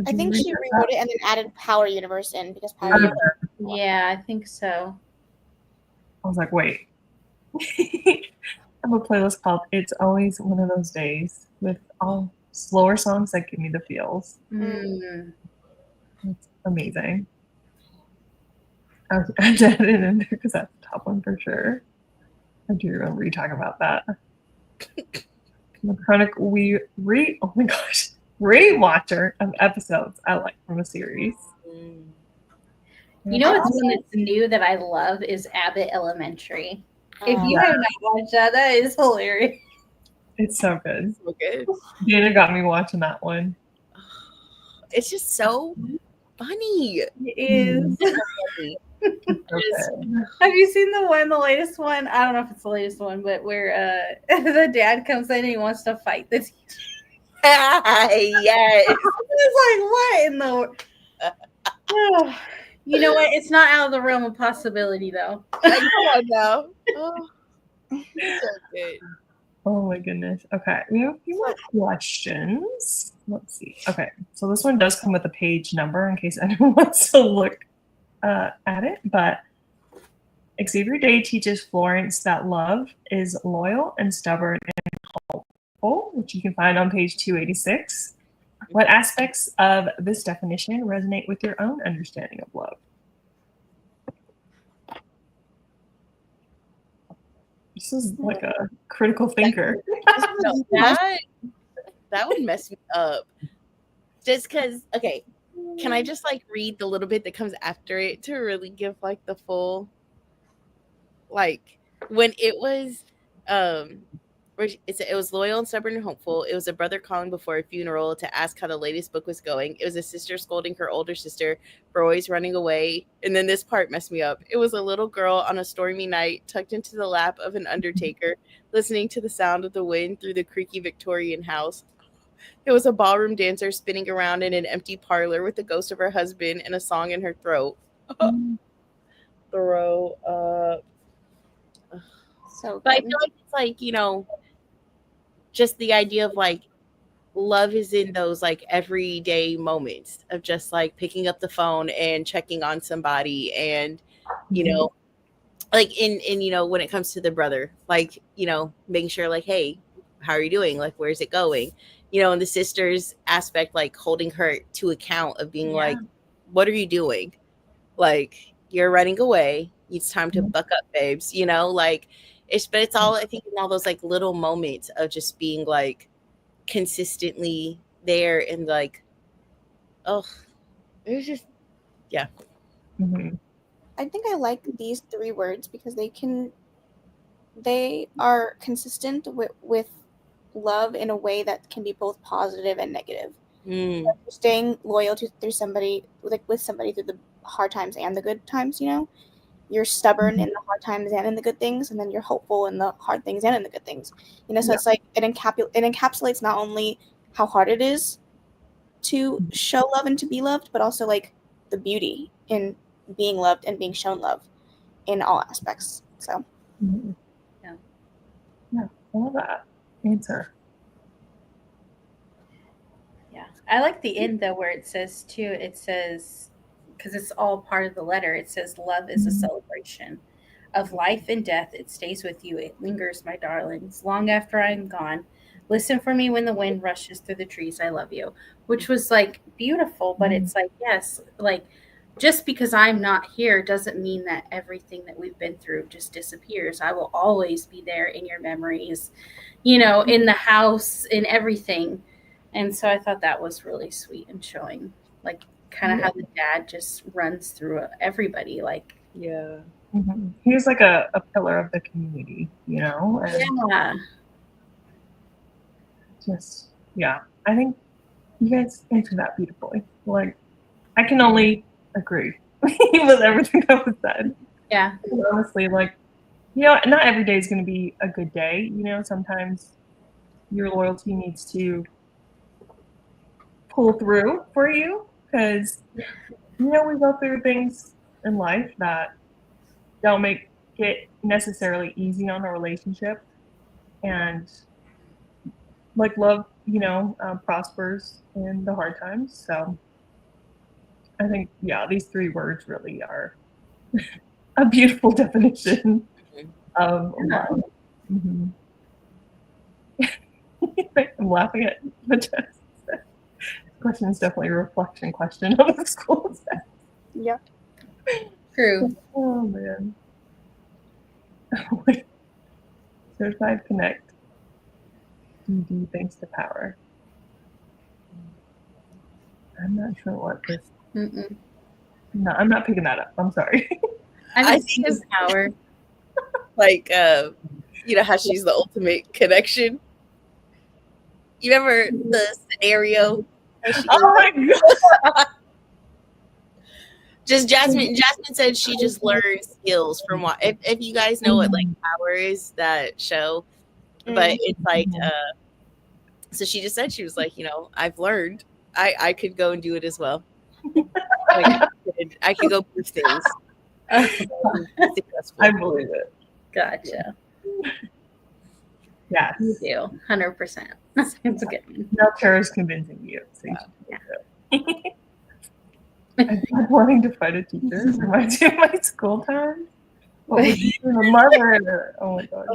I think she rewrote it and then added Power Universe in because Power Okay. Universe. Yeah, I think so. I was like, wait. I have a playlist called It's Always One of Those Days with all slower songs that give me the feels. Mm. It's amazing. I added it in there because that's the top one for sure. I do remember you talking about that. The chronic oh my gosh, rewatcher of episodes I like from a series. You know what's one that's new that I love is Abbott Elementary. If you Yeah. have not watched that is hilarious. It's so good. So good. Dana got me watching that one. It's just so funny. It is. It's so good. Have you seen the latest one? I don't know if it's the latest one, but where the dad comes in and he wants to fight the teacher. Yes. It's like, what in the... You know what? It's not out of the realm of possibility, though. I know. Oh, so good. Oh my goodness. Okay, we have a few more questions. Let's see. Okay, so this one does come with a page number in case anyone wants to look at it. But Xavier Day teaches Florence that love is loyal and stubborn and hopeful, which you can find on page 286. What aspects of this definition resonate with your own understanding of love? This is like a critical thinker. No, that would mess me up. Just because, okay, can I just like read the little bit that comes after it to really give like the full, like when it was, it was loyal and stubborn and hopeful. It was a brother calling before a funeral to ask how the latest book was going. It was a sister scolding her older sister for always running away. And then this part messed me up. It was a little girl on a stormy night tucked into the lap of an undertaker, listening to the sound of the wind through the creaky Victorian house. It was a ballroom dancer spinning around in an empty parlor with the ghost of her husband and a song in her throat. Throw up. So But I feel like it's like, you know, just the idea of like love is in those like everyday moments of just like picking up the phone and checking on somebody, and you know, like in you know, when it comes to the brother, like, you know, making sure like, hey, how are you doing, like where's it going, you know, and the sister's aspect, like holding her to account of being like, what are you doing, like you're running away, it's time to buck up, babes, you know, like it's all, I think, in all those like little moments of just being like consistently there, and like, oh, it was just, yeah. I think I like these 3 words because they are consistent with love in a way that can be both positive and negative. Staying loyal through somebody, like with somebody through the hard times and the good times, you know. You're stubborn in the hard times and in the good things, and then you're hopeful in the hard things and in the good things. You know, so it's like it encapsulates not only how hard it is to show love and to be loved, but also like the beauty in being loved and being shown love in all aspects. So yeah, I love that answer. Yeah, I like the end though, where it says too. It says, because it's all part of the letter. It says, "Love is a celebration of life and death. It stays with you. It lingers, my darlings, long after I'm gone. Listen for me when the wind rushes through the trees. I love you," which was like beautiful. But it's like, yes, like just because I'm not here doesn't mean that everything that we've been through just disappears. I will always be there in your memories, in the house, in everything. And so I thought that was really sweet and showing, like, kind of how the dad just runs through everybody. Like, Yeah. He was like a pillar of the community, and yeah. just, I think you guys answered that beautifully. Like, I can only agree with everything that was said. Yeah. And honestly, like, not every day is going to be a good day. Sometimes your loyalty needs to pull through for you because, we go through things in life that don't make it necessarily easy on a relationship. And like love, prospers in the hard times. So I think, these 3 words really are a beautiful definition of love. I'm laughing at the test. Question is definitely a reflection question of the school set. Yeah. True. Oh man. Certified Connect. DD thanks to power. I'm not sure what this. Mm-mm. No, I'm not picking that up. I'm sorry. I think it's power. Like, how she's the ultimate connection. You remember the scenario? Oh my god! Just Jasmine said she just learned skills from what if you guys know what like Power is, that show, but it's like so she just said, she was like, I've learned I could go and do it as well. Like, I could go prove things. I believe it. Gotcha. Yes. You do. 100%. It's a good one. Now Tara's convincing you. So I'm wanting to fight a teacher. Reminds me of my school time. What was you doing, a mother? Oh my god.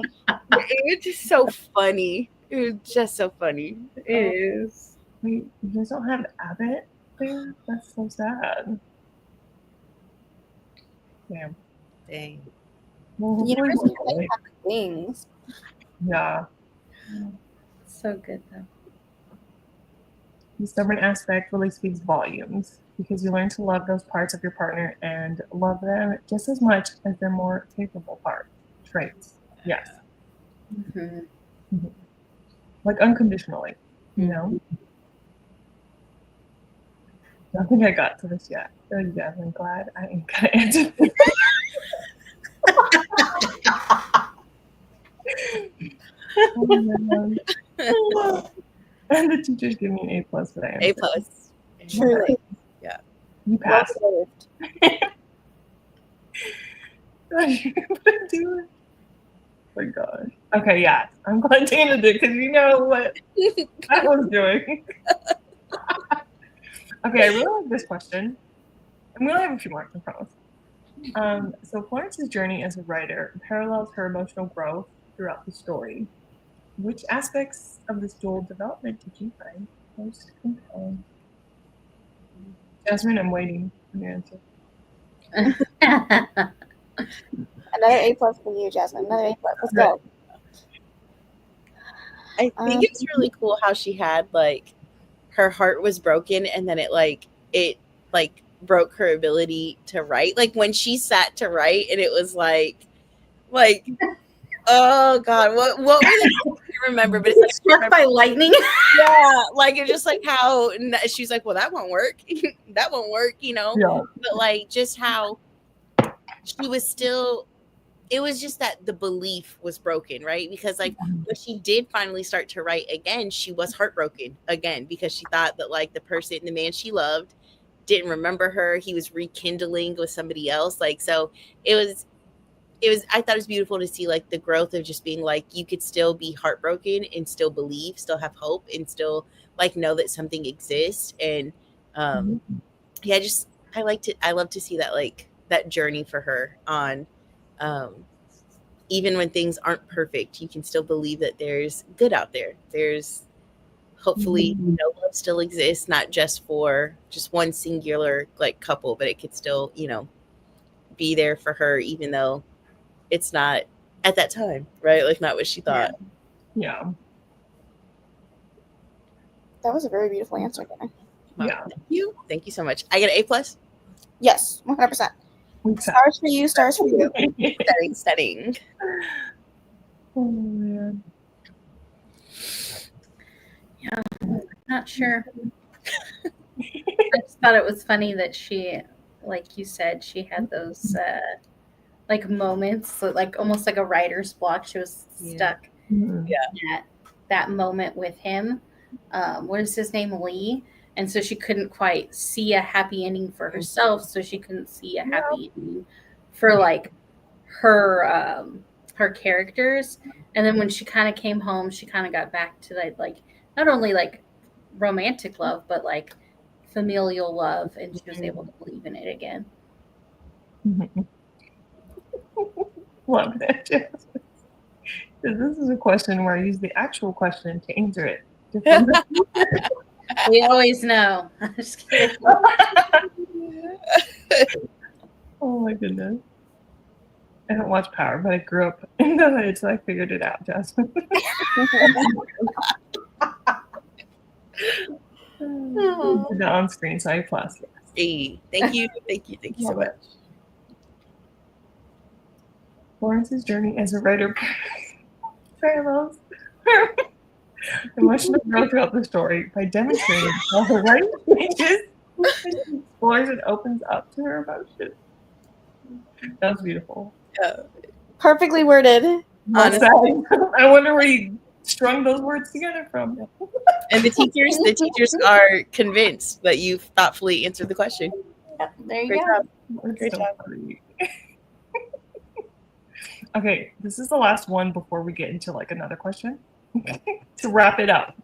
It was just so funny. It was just so funny. It is. Wait, you guys don't have Abbott there? That's so sad. Damn. Dang. Well, The university like have things. yeah. So good though. The stubborn aspect really speaks volumes because you learn to love those parts of your partner and love them just as much as their more capable traits. Yes. Like unconditionally, I don't think I got to this yet. Oh, yeah, I'm glad I ain't gonna answer this. And the teachers give me an A+ for that answer. A+. Truly. Yeah. You passed. Well Oh my gosh. Okay, yeah. I'm glad Dana did because you know what I was doing. Okay, I really like this question. And we only have a few more, I promise. So Florence's journey as a writer parallels her emotional growth throughout the story. Which aspects of this dual development did you find most compelling? Jasmine, I'm waiting for your answer. Another A+ for you, Jasmine. Another A+. Let's go. I think it's really cool how she had like her heart was broken and then it broke her ability to write. Like when she sat to write and it was like oh god, what were they? I can't remember, but it's like struck by lightning. Yeah, like it's just like how she's like, well, that won't work. That won't work, Yeah. But like just how she was still. It was just that the belief was broken, right? Because like when she did finally start to write again, she was heartbroken again because she thought that like the man she loved didn't remember her. He was rekindling with somebody else. Like, so it was I thought it was beautiful to see like the growth of just being like, you could still be heartbroken and still believe, still have hope, and still like know that something exists. And yeah, just I love to see that, like that journey for her on, even when things aren't perfect, you can still believe that there's good out there. There's hopefully, love still exists, not just for just one singular like couple, but it could still, be there for her, even though it's not at that time, right? Like not what she thought. Yeah. That was a very beautiful answer, Jenna. Wow. Yeah. Thank you so much. I get an A+. Yes, 100%. Stars for you, stars for you. Setting. Oh man. Yeah, not sure. I just thought it was funny that she, like you said, she had those like moments, so like almost like a writer's block. She was stuck at that moment with him. What is his name? Lee. And so she couldn't quite see a happy ending for herself, so she couldn't see a happy ending for like her her characters. And then when she kind of came home, she kind of got back to that, like not only like romantic love, but like familial love, and she was able to believe in it again. Love that. This is a question where I use the actual question to answer it. We always know. I'm just kidding. Oh my goodness. I don't watch Power, but I grew up in the hood, so I figured it out, Jasmine. It's not on screen, so A+. Yes. Hey, thank you so much. Florence's journey as a writer parallels emotional growth throughout the story by demonstrating how her writing stages explores and opens up to her emotions. That was beautiful. Perfectly worded. Honestly. I wonder where you strung those words together from. And the teachers are convinced that you've thoughtfully answered the question. Yep, there you Great go. job. Great job. Okay, this is the last one before we get into like another question to wrap it up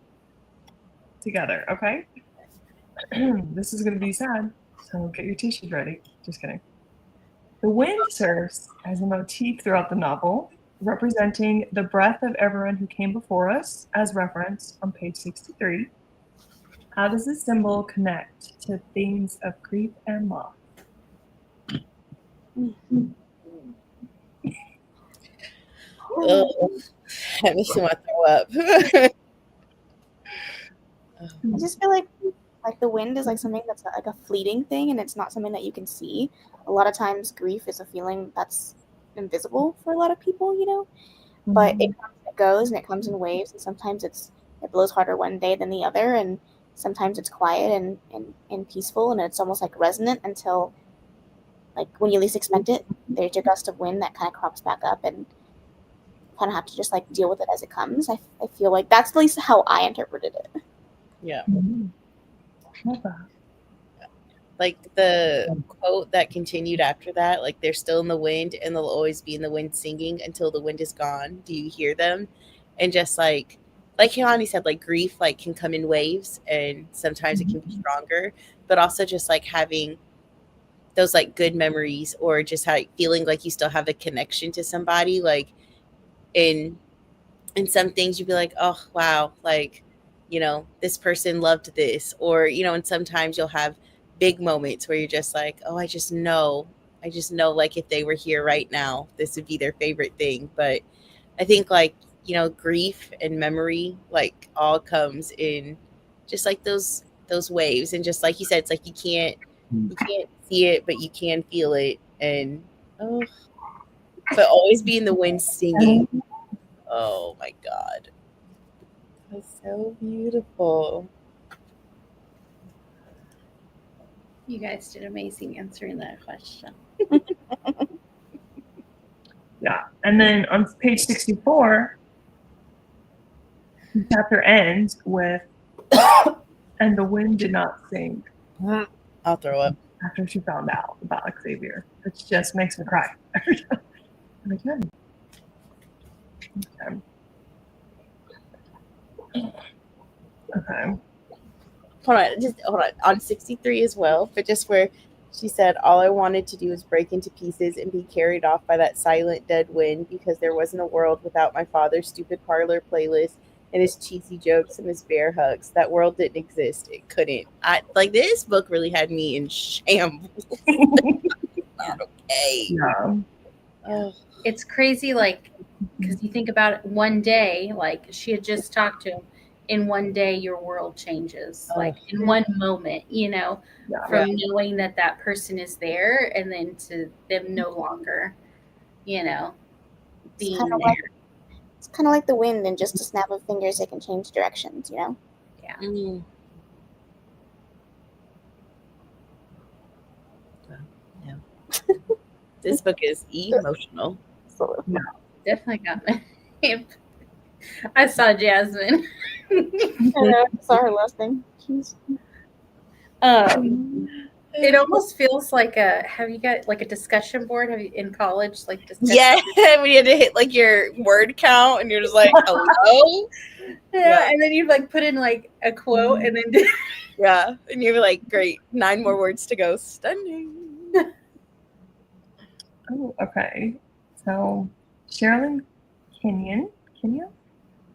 together. Okay, this is going to be sad, so get your tissues ready. Just kidding. The wind serves as a motif throughout the novel, representing the breath of everyone who came before us, as referenced on page 63. How does this symbol connect to themes of grief and loss? Oh, that makes me want to throw up. I just feel like the wind is like something that's like a fleeting thing, and it's not something that you can see. A lot of times grief is a feeling that's invisible for a lot of people, but it comes and it goes, and it comes in waves, and sometimes it blows harder one day than the other, and sometimes it's quiet and peaceful, and it's almost like resonant until like when you least expect it, there's a gust of wind that kind of crops back up, and kind of have to just like deal with it as it comes. I feel like that's at least how I interpreted it. Yeah. Love that. Like the quote that continued after that, like they're still in the wind and they'll always be in the wind singing until the wind is gone. Do you hear them? And just like KAYLANI said, like grief like can come in waves, and sometimes it can be stronger, but also just like having those like good memories, or just feeling like you still have a connection to somebody, like in some things you'd be like, oh wow, like this person loved this, or and sometimes you'll have big moments where you're just like, oh, I just know like if they were here right now, this would be their favorite thing. But I think like grief and memory like all comes in just like those waves, and just like you said, it's like you can't see it, but you can feel it, and but always be in the wind singing. Oh my God. That's so beautiful. You guys did amazing answering that question. Yeah. And then on page 64, the chapter ends with, and the wind did not sing. I'll throw up. After she found out about Xavier, which just makes me cry. Again. Okay. Hold on. On 63 as well, but just where she said, all I wanted to do was break into pieces and be carried off by that silent dead wind because there wasn't a world without my father's stupid parlor playlist and his cheesy jokes and his bear hugs. That world didn't exist. It couldn't. This book really had me in shambles. Not okay. Yeah. Oh. It's crazy, like, because you think about it, one day, like, she had just talked to him. In one day, your world changes. Like, in one moment, from knowing that that person is there and then to them no longer, being there. It's kind of like the wind, and just a snap of fingers, it can change directions, Yeah. Mm. Yeah. This book is emotional. Yeah. Definitely got me. I saw Jasmine. I saw her last thing. Jeez. It almost feels like have you got like a discussion board? Have you in college like discussion? Yeah, when you had to hit like your word count and you're just like, hello? Yeah, and then you like put in like a quote and then yeah, and you're like, great, 9 more words to go. Stunning. Oh, okay. So Sherilyn Kenyon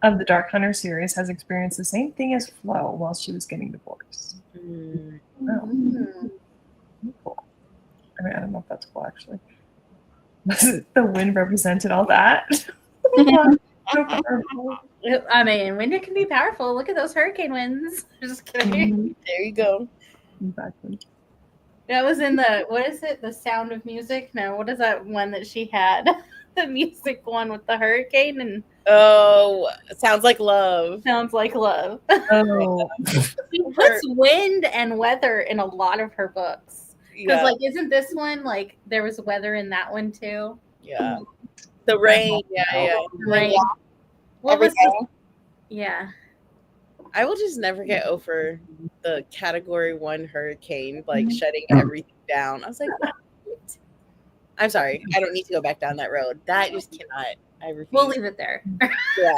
of the Dark Hunter series has experienced the same thing as Flo while she was getting divorced. Mm. Oh. Cool. I mean, I don't know if that's cool actually. The wind represented all that. I mean, wind can be powerful. Look at those hurricane winds. Just kidding. Mm-hmm. There you go. Exactly. That was in what is it? The Sound of Music? No, what is that one that she had? The music one with the hurricane and Oh, sounds like love. Sounds like love. Oh. She puts wind and weather in a lot of her books. Because like, isn't this one like there was weather in that one too? Yeah. The rain. Yeah. Rain. Yeah. What was this? Yeah. I will just never get over the Category 1 hurricane, like shutting everything down. I was like, what? I'm sorry. I don't need to go back down that road. That just cannot. I refuse. We'll leave it there. Yeah.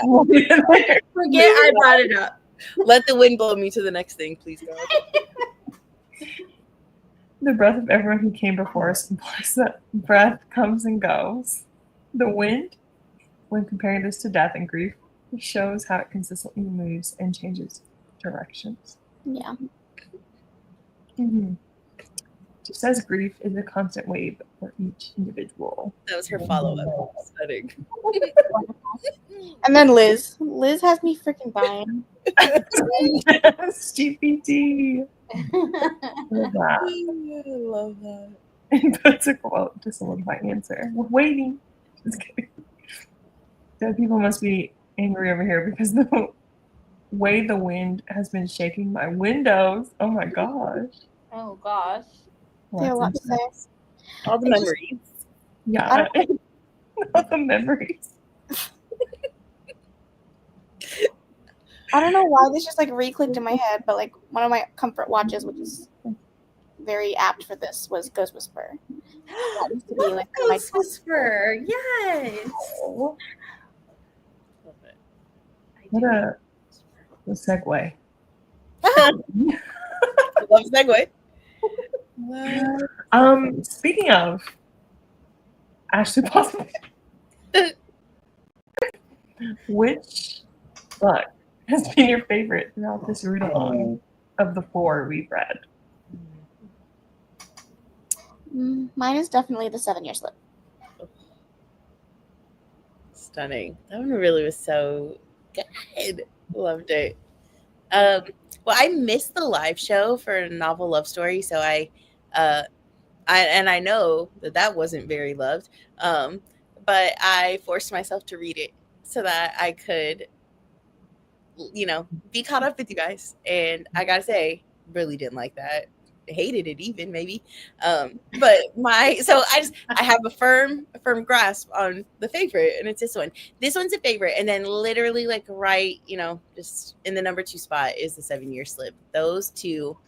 Forget I brought it up. Let the wind blow me to the next thing, please, God. The breath of everyone who came before us implies that breath comes and goes. The wind, when comparing this to death and grief, shows how it consistently moves and changes directions. Yeah. Mm-hmm. Just as grief is a constant wave for each individual. That was her follow-up. Stunning. And then Liz. Liz has me freaking dying. Yes, GPT. I love that. And puts a quote to solidify answer. We're waiting. Just kidding. Dead people must be angry over here because the way the wind has been shaking my windows. Oh my gosh. Oh gosh. They have a lot to say. All the memories. Yeah. All the memories. I don't know why this just like re-clicked in my head, but like one of my comfort watches, which is very apt for this, was Ghost Whisperer. That used to be like Ghost Whisperer. Yes. Oh. What a segue. Love segue. Speaking of Ashley Blossom, which book has been your favorite throughout this read-along of the 4 we've read? Mine is definitely The 7-Year Slip. Stunning. That one really was so good. Loved it. Well, I missed the live show for a novel love story, so I know that wasn't very loved, but I forced myself to read it so that I could, be caught up with you guys. And I gotta say, really didn't like that. Hated it even maybe, but I have a firm grasp on the favorite, and it's this one's a favorite, and then literally like right, just in the number 2 spot is The 7-Year Slip. Those two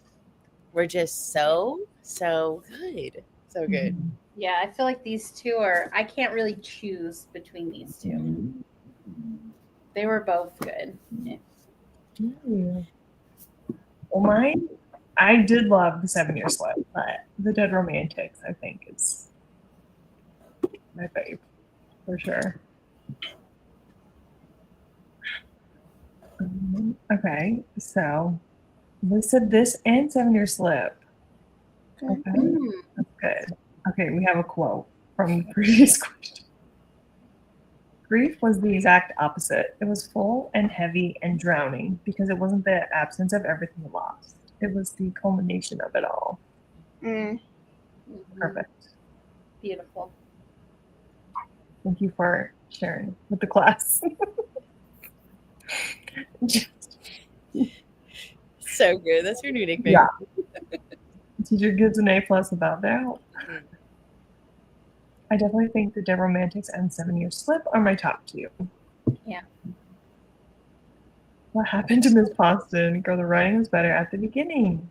were just so good. Yeah, I feel like these two are. I can't really choose between these two. They were both good. Yeah. Well, mine, I did love the 7-Year Slip, but the Dead Romantics, I think, is my fave for sure. Okay, so listed this and 7-Year Slip. Okay, that's good. Okay, we have a quote from the previous question. Grief was the exact opposite. It was full and heavy and drowning because it wasn't the absence of everything lost. It was the culmination of it all. Perfect. Beautiful. Thank you for sharing with the class. So good. That's your new nickname. Yeah. Teacher gives an A+ without doubt. I definitely think the Dead Romantics and 7-Year Slip are my top two. Yeah. What happened to Miss Poston? Girl, the writing was better at the beginning.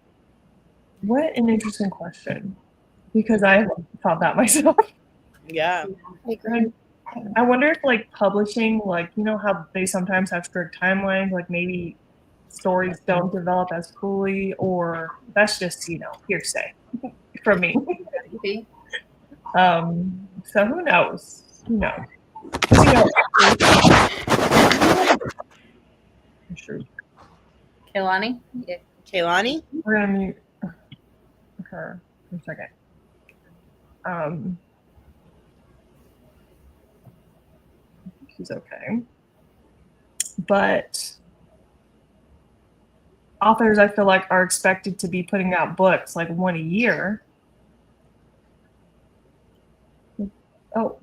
What an interesting question. Because I thought that myself. Yeah. I agree. I wonder if, like, publishing, like, you know how they sometimes have strict timelines, like maybe stories don't develop as fully, or that's just, you know, hearsay from me. Maybe. So who knows? Who knows? Sure. KAYLANI? Yeah. KAYLANI? We're gonna mute her for a second. She's okay. But authors, I feel like, are expected to be putting out books like one a year. Oh,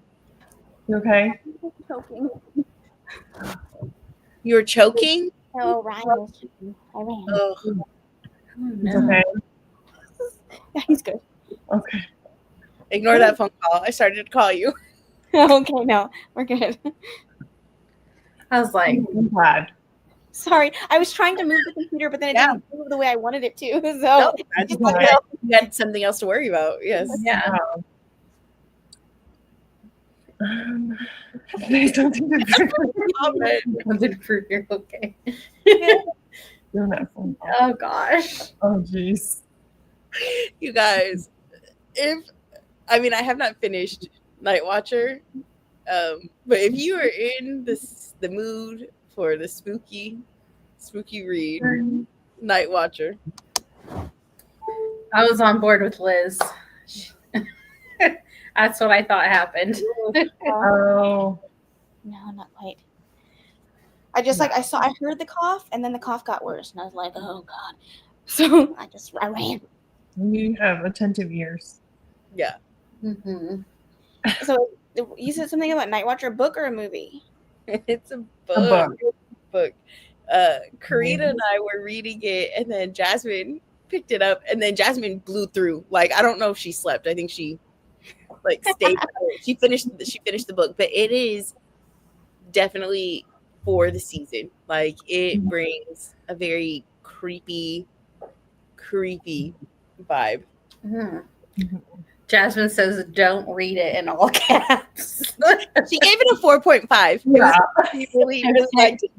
you okay? Choking. You were choking? Oh, Ryan was choking. I ran. Oh, Oh, It's no. okay. Yeah, he's good. Okay. ignore that phone call. I started to call you. Okay, no, we're good. I was like, I'm glad. Sorry, I was trying to move the computer, but then it Yeah. didn't move the way I wanted it to. So No, that's It's fine. okay. You had something else to worry about. Yes. yeah. Please don't do that. Something for you. Okay. Doing that phone call. Oh, gosh. Oh, jeez. You guys, I have not finished Night Watcher, but if you are in the mood for the spooky read, Night Watcher. I was on board with Liz. That's what I thought happened. Oh, No, not quite. I just I heard the cough, and then the cough got worse, and I was like, oh god. So I ran. you have attentive ears. Yeah. Mm-hmm. So you said something about Night Watcher, a book or a movie? It's a A book. book. Karina and I were reading it, and then Jasmine picked it up, and then Jasmine blew through. Like, I don't know if she slept. I think she stayed. She finished the book, but it is definitely for the season. Like, it brings a very creepy vibe. Mm-hmm. Jasmine says, "Don't read it in all caps." She gave it a 4.5. Yeah. She really liked it,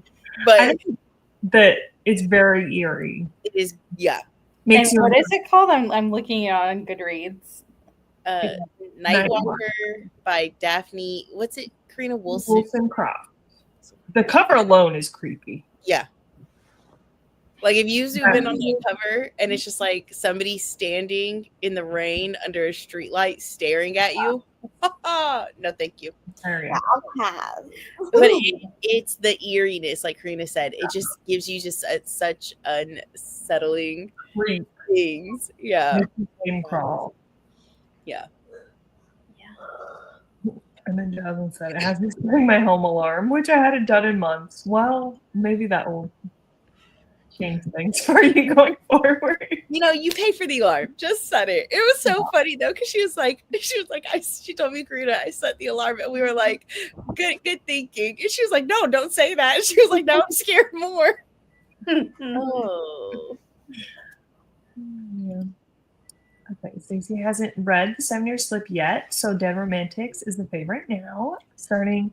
but I think that it's very eerie. it is, yeah. Makes And you what is it called? I'm looking it on Goodreads. Night Night Walker by Daphne. What's it? Karina Wilson. Croft. The cover alone is creepy. Yeah. Like, if you zoom in on the cover and it's just like somebody standing in the rain under a streetlight staring at you. No, thank you. Sorry. I'll pass. But it's the eeriness, like Karina said. It just gives you just such unsettling Creep. things. Yeah. Makes your skin crawl. Yeah. And then Jasmine said, it has me setting my home alarm, which I hadn't done in months. Well, maybe that will change things for you going forward. You pay for the alarm. Just set it. It was so funny though, because she told me, Karina, I set the alarm, and we were like, good thinking. And she was like, no, don't say that. And she was like, now I'm scared more. Oh. Yeah. Okay, Stacey hasn't read The 7 Year Slip yet, so Dead Romantics is the favorite now. Starting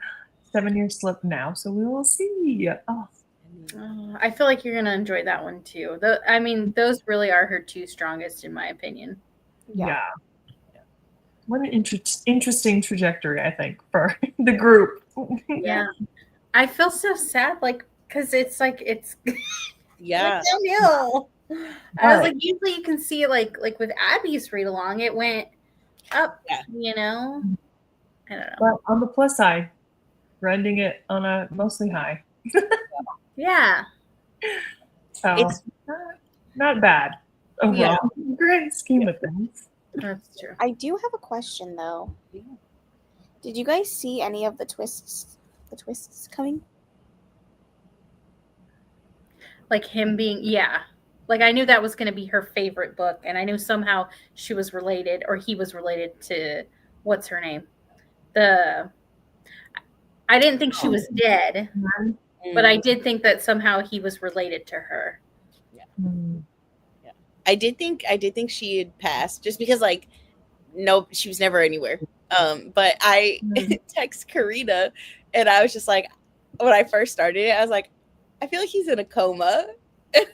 7 Year Slip now, so we will see. Oh, I feel like you're gonna enjoy that one too. I mean, those really are her two strongest, in my opinion. yeah. What an interesting trajectory, I think, for the group. Yeah. I feel so sad, like, because it's like, it's Yeah. downhill. I was like, usually you can see, like with Abby's read along, it went up, Yeah. you know? I don't know. But on the plus side, we're ending it on a mostly high. Yeah. So It's- not bad overall. Great scheme of things. That's true. I do have a question though. Yeah. Did you guys see any of the twists? The twists coming? Like him being, yeah. Like I knew that was going to be her favorite book, and I knew somehow she was related, or he was related to, what's her name? I didn't think she was dead, but I did think that somehow he was related to her. Mm. I did think she had passed just because like nope, she was never anywhere. But I text Karina and I was just like, when I first started it, I was like, I feel like he's in a coma.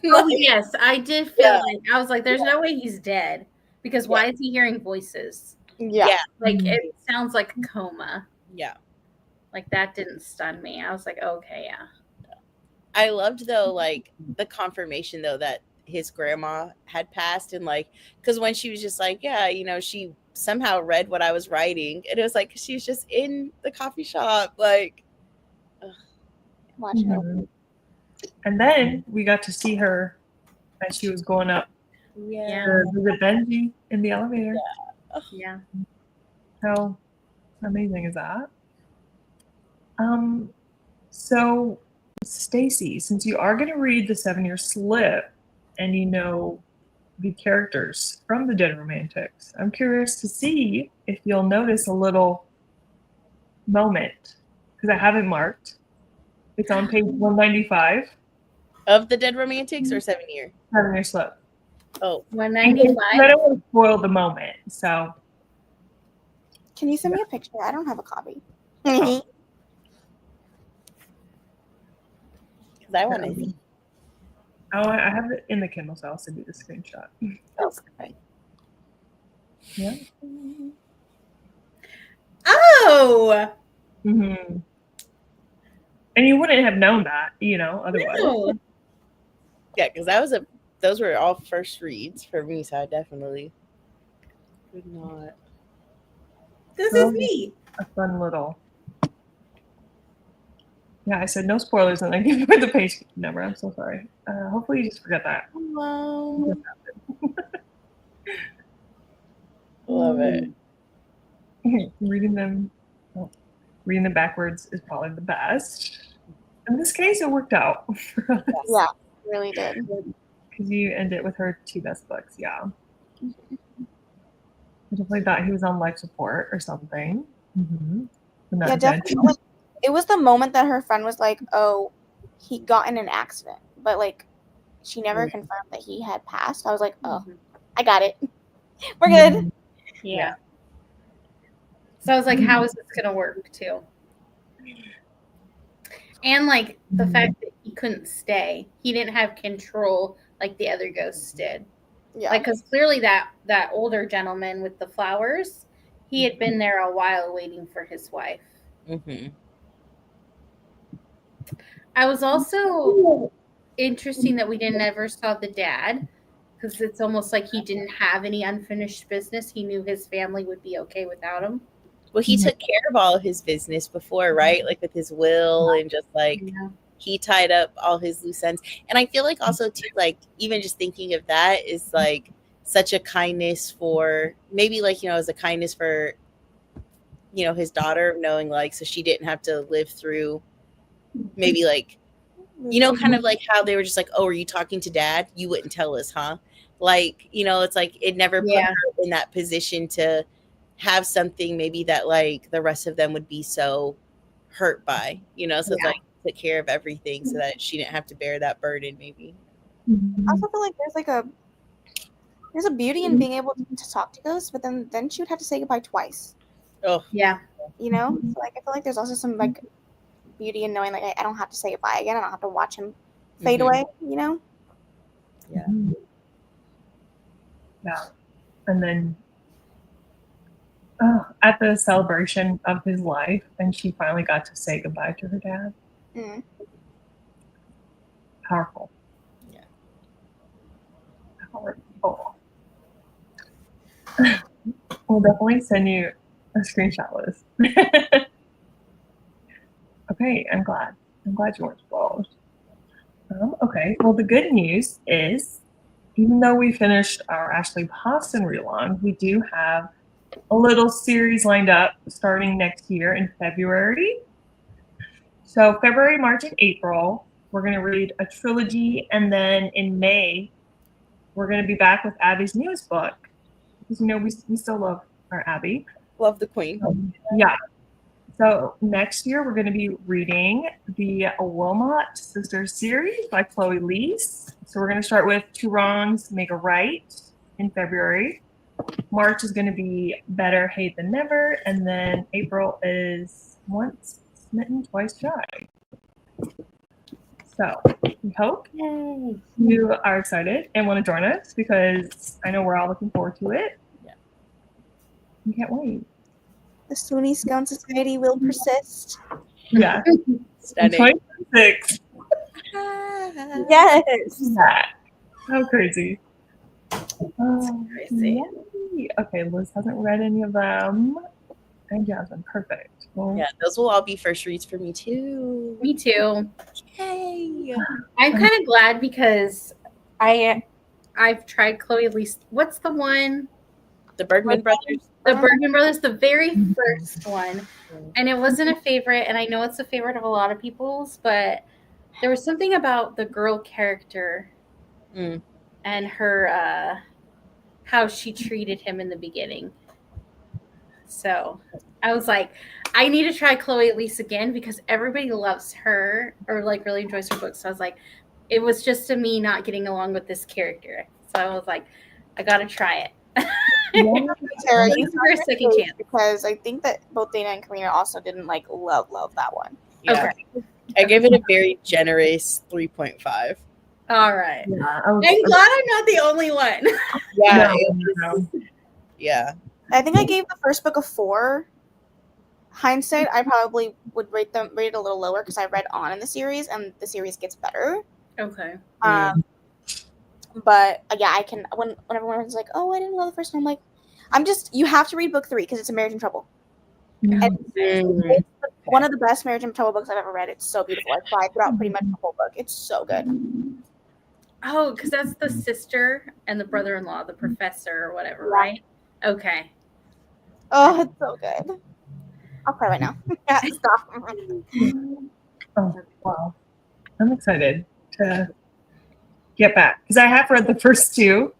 Oh yes, I did feel like I was like, there's no way he's dead, because why is he hearing voices? Yeah. Like it sounds like a coma. Yeah. Like that didn't stun me. I was like, okay, yeah. I loved though, like the confirmation though that his grandma had passed, and like, because when she was just like, yeah, you know, she somehow read what I was writing, and it was like she was just in the coffee shop, like. Watching it. Mhm. And then we got to see her as she was going up to visit Benji in the elevator. Yeah. How amazing is that? So Stacy, since you are going to read the 7 Year Slip and you know the characters from the Dead Romantics, I'm curious to see if you'll notice a little moment, because I have it marked. It's on page 195 Of the Dead Romantics or 7 Year? 7 Year Slip. Oh, 195. I don't want to spoil the moment, so Can you send me a picture? I don't have a copy. because I want to see. oh, I have it in the Kindle, so I'll send you the screenshot. Okay. Yeah. Oh. Mm-hmm. And you wouldn't have known that, you know, otherwise. No. Yeah, because those were all first reads for me, so I definitely would not. This is neat. A fun little. Yeah, I said no spoilers, and I gave you the page number. I'm so sorry. Hopefully, you just forget that. Hello. Love it. Reading them backwards is probably the best. In this case, it worked out for us. Yeah, really did. Because you end it with her two best books, yeah. I definitely thought he was on life support or something. Mm-hmm. Yeah, definitely. It was the moment that her friend was like, "Oh, he got in an accident," but like, she never confirmed that he had passed. I was like, "Oh, I got it. We're good." Yeah. So I was like, how is this gonna work too? And like the fact that he couldn't stay, he didn't have control like the other ghosts did. Yeah. Like, because clearly that older gentleman with the flowers, he had been there a while waiting for his wife. Mm-hmm. I was also interesting that we never saw the dad, because it's almost like he didn't have any unfinished business. He knew his family would be okay without him. Well, he took care of all of his business before, right? Like with his will and just like he tied up all his loose ends. And I feel like also too, like even just thinking of that is like such a kindness for maybe like, you know, as a kindness for, you know, his daughter, knowing like, so she didn't have to live through maybe like, you know, kind of like how they were just like, oh, are you talking to dad? You wouldn't tell us, huh? Like, you know, it's like it never put her in that position to have something maybe that like the rest of them would be so hurt by, you know, so it's like took care of everything so that she didn't have to bear that burden maybe. I also feel like there's like There's a beauty in being able to talk to ghosts, but then she would have to say goodbye twice. Oh, Yeah. You know, so, like I feel like there's also some like beauty in knowing like I don't have to say goodbye again. I don't have to watch him fade away. You know. yeah. Yeah. And then at the celebration of his life, and she finally got to say goodbye to her dad. Mm. Powerful. Yeah. Powerful. We'll definitely send you a screenshot list. Okay, I'm glad. I'm glad you weren't spoiled. Okay, well, the good news is, even though we finished our Ashley Poston read-along, we do have a little series lined up starting next year in February. So February, March, and April, we're going to read a trilogy, and then in May, we're going to be back with Abby's newest book, because we still love our Abby. Love the queen. Yeah. So next year, we're going to be reading the Wilmot Sisters series by Chloe Leese. So we're going to start with Two Wrongs Make a Right in February. March is going to be Better Hate Than Never. And then April is Once Smitten, Twice Shy. So we hope you are excited and want to join us, because I know we're all looking forward to it. Yeah. We can't wait. The Swoony Scone Society will persist. Yeah. Stunning. 2026. Yes. Yeah. How crazy. Crazy. Yay. Okay, Liz hasn't read any of them. And Jasmine, perfect. Well, Yeah, those will all be first reads for me too. Me too. Yay! I'm kind of glad because I've tried Chloe Least. What's the one? The Bergman brothers. The Bergman Brothers, the very first one. And it wasn't a favorite, and I know it's a favorite of a lot of people's, but there was something about the girl character and her how she treated him in the beginning. So I was like, I need to try Chloe at least again, because everybody loves her or like really enjoys her books. So I was like, it was just to me not getting along with this character. So I was like, I gotta try it. Tara, you Give her a second chance. because I think that both Dana and Karina also didn't like love that one. Yeah. Okay. I gave it a very generous 3.5. All right. yeah, I'm glad I'm not the only one. Yeah. No. Yeah. I think I gave the first book a 4. Hindsight, I probably would rate it a little lower because I read on in the series, and the series gets better. Okay. But yeah, I can when everyone's like, "Oh, I didn't love the first one," I'm like, you have to read book 3 because it's a marriage in trouble. And it's one of the best marriage in trouble books I've ever read. It's so beautiful. I cried throughout pretty much the whole book. It's so good. Oh, because that's the sister and the brother-in-law, the professor or whatever, Yeah. right? Okay. Oh, it's so good. I'll cry right now. Stop. Oh, wow. I'm excited to get back, because I have read the first 2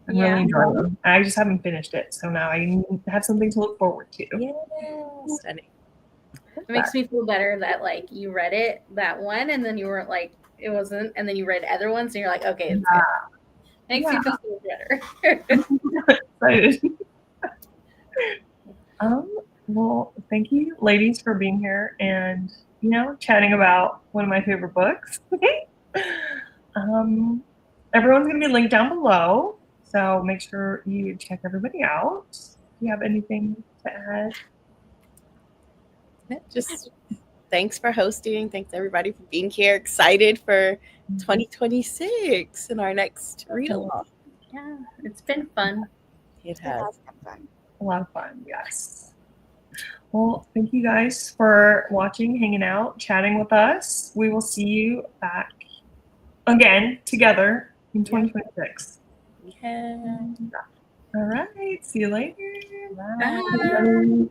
and really enjoyed them. I just haven't finished it, so now I have something to look forward to. Yeah. Stunning. It makes me feel better that like you read it, that one, and then you weren't like it wasn't, and then you read other ones and you're like, okay, it's good. Makes me feel better. Excited. Well, thank you, ladies, for being here and chatting about one of my favorite books. Everyone's gonna be linked down below, so make sure you check everybody out. Do you have anything to add? Just thanks for hosting. Thanks everybody for being here. Excited for 2026 and our next read along. Yeah, it's been fun. It has been fun. A lot of fun, yes. Well, thank you guys for watching, hanging out, chatting with us. We will see you back again together in 2026. Yeah. All right. See you later. Bye. Bye.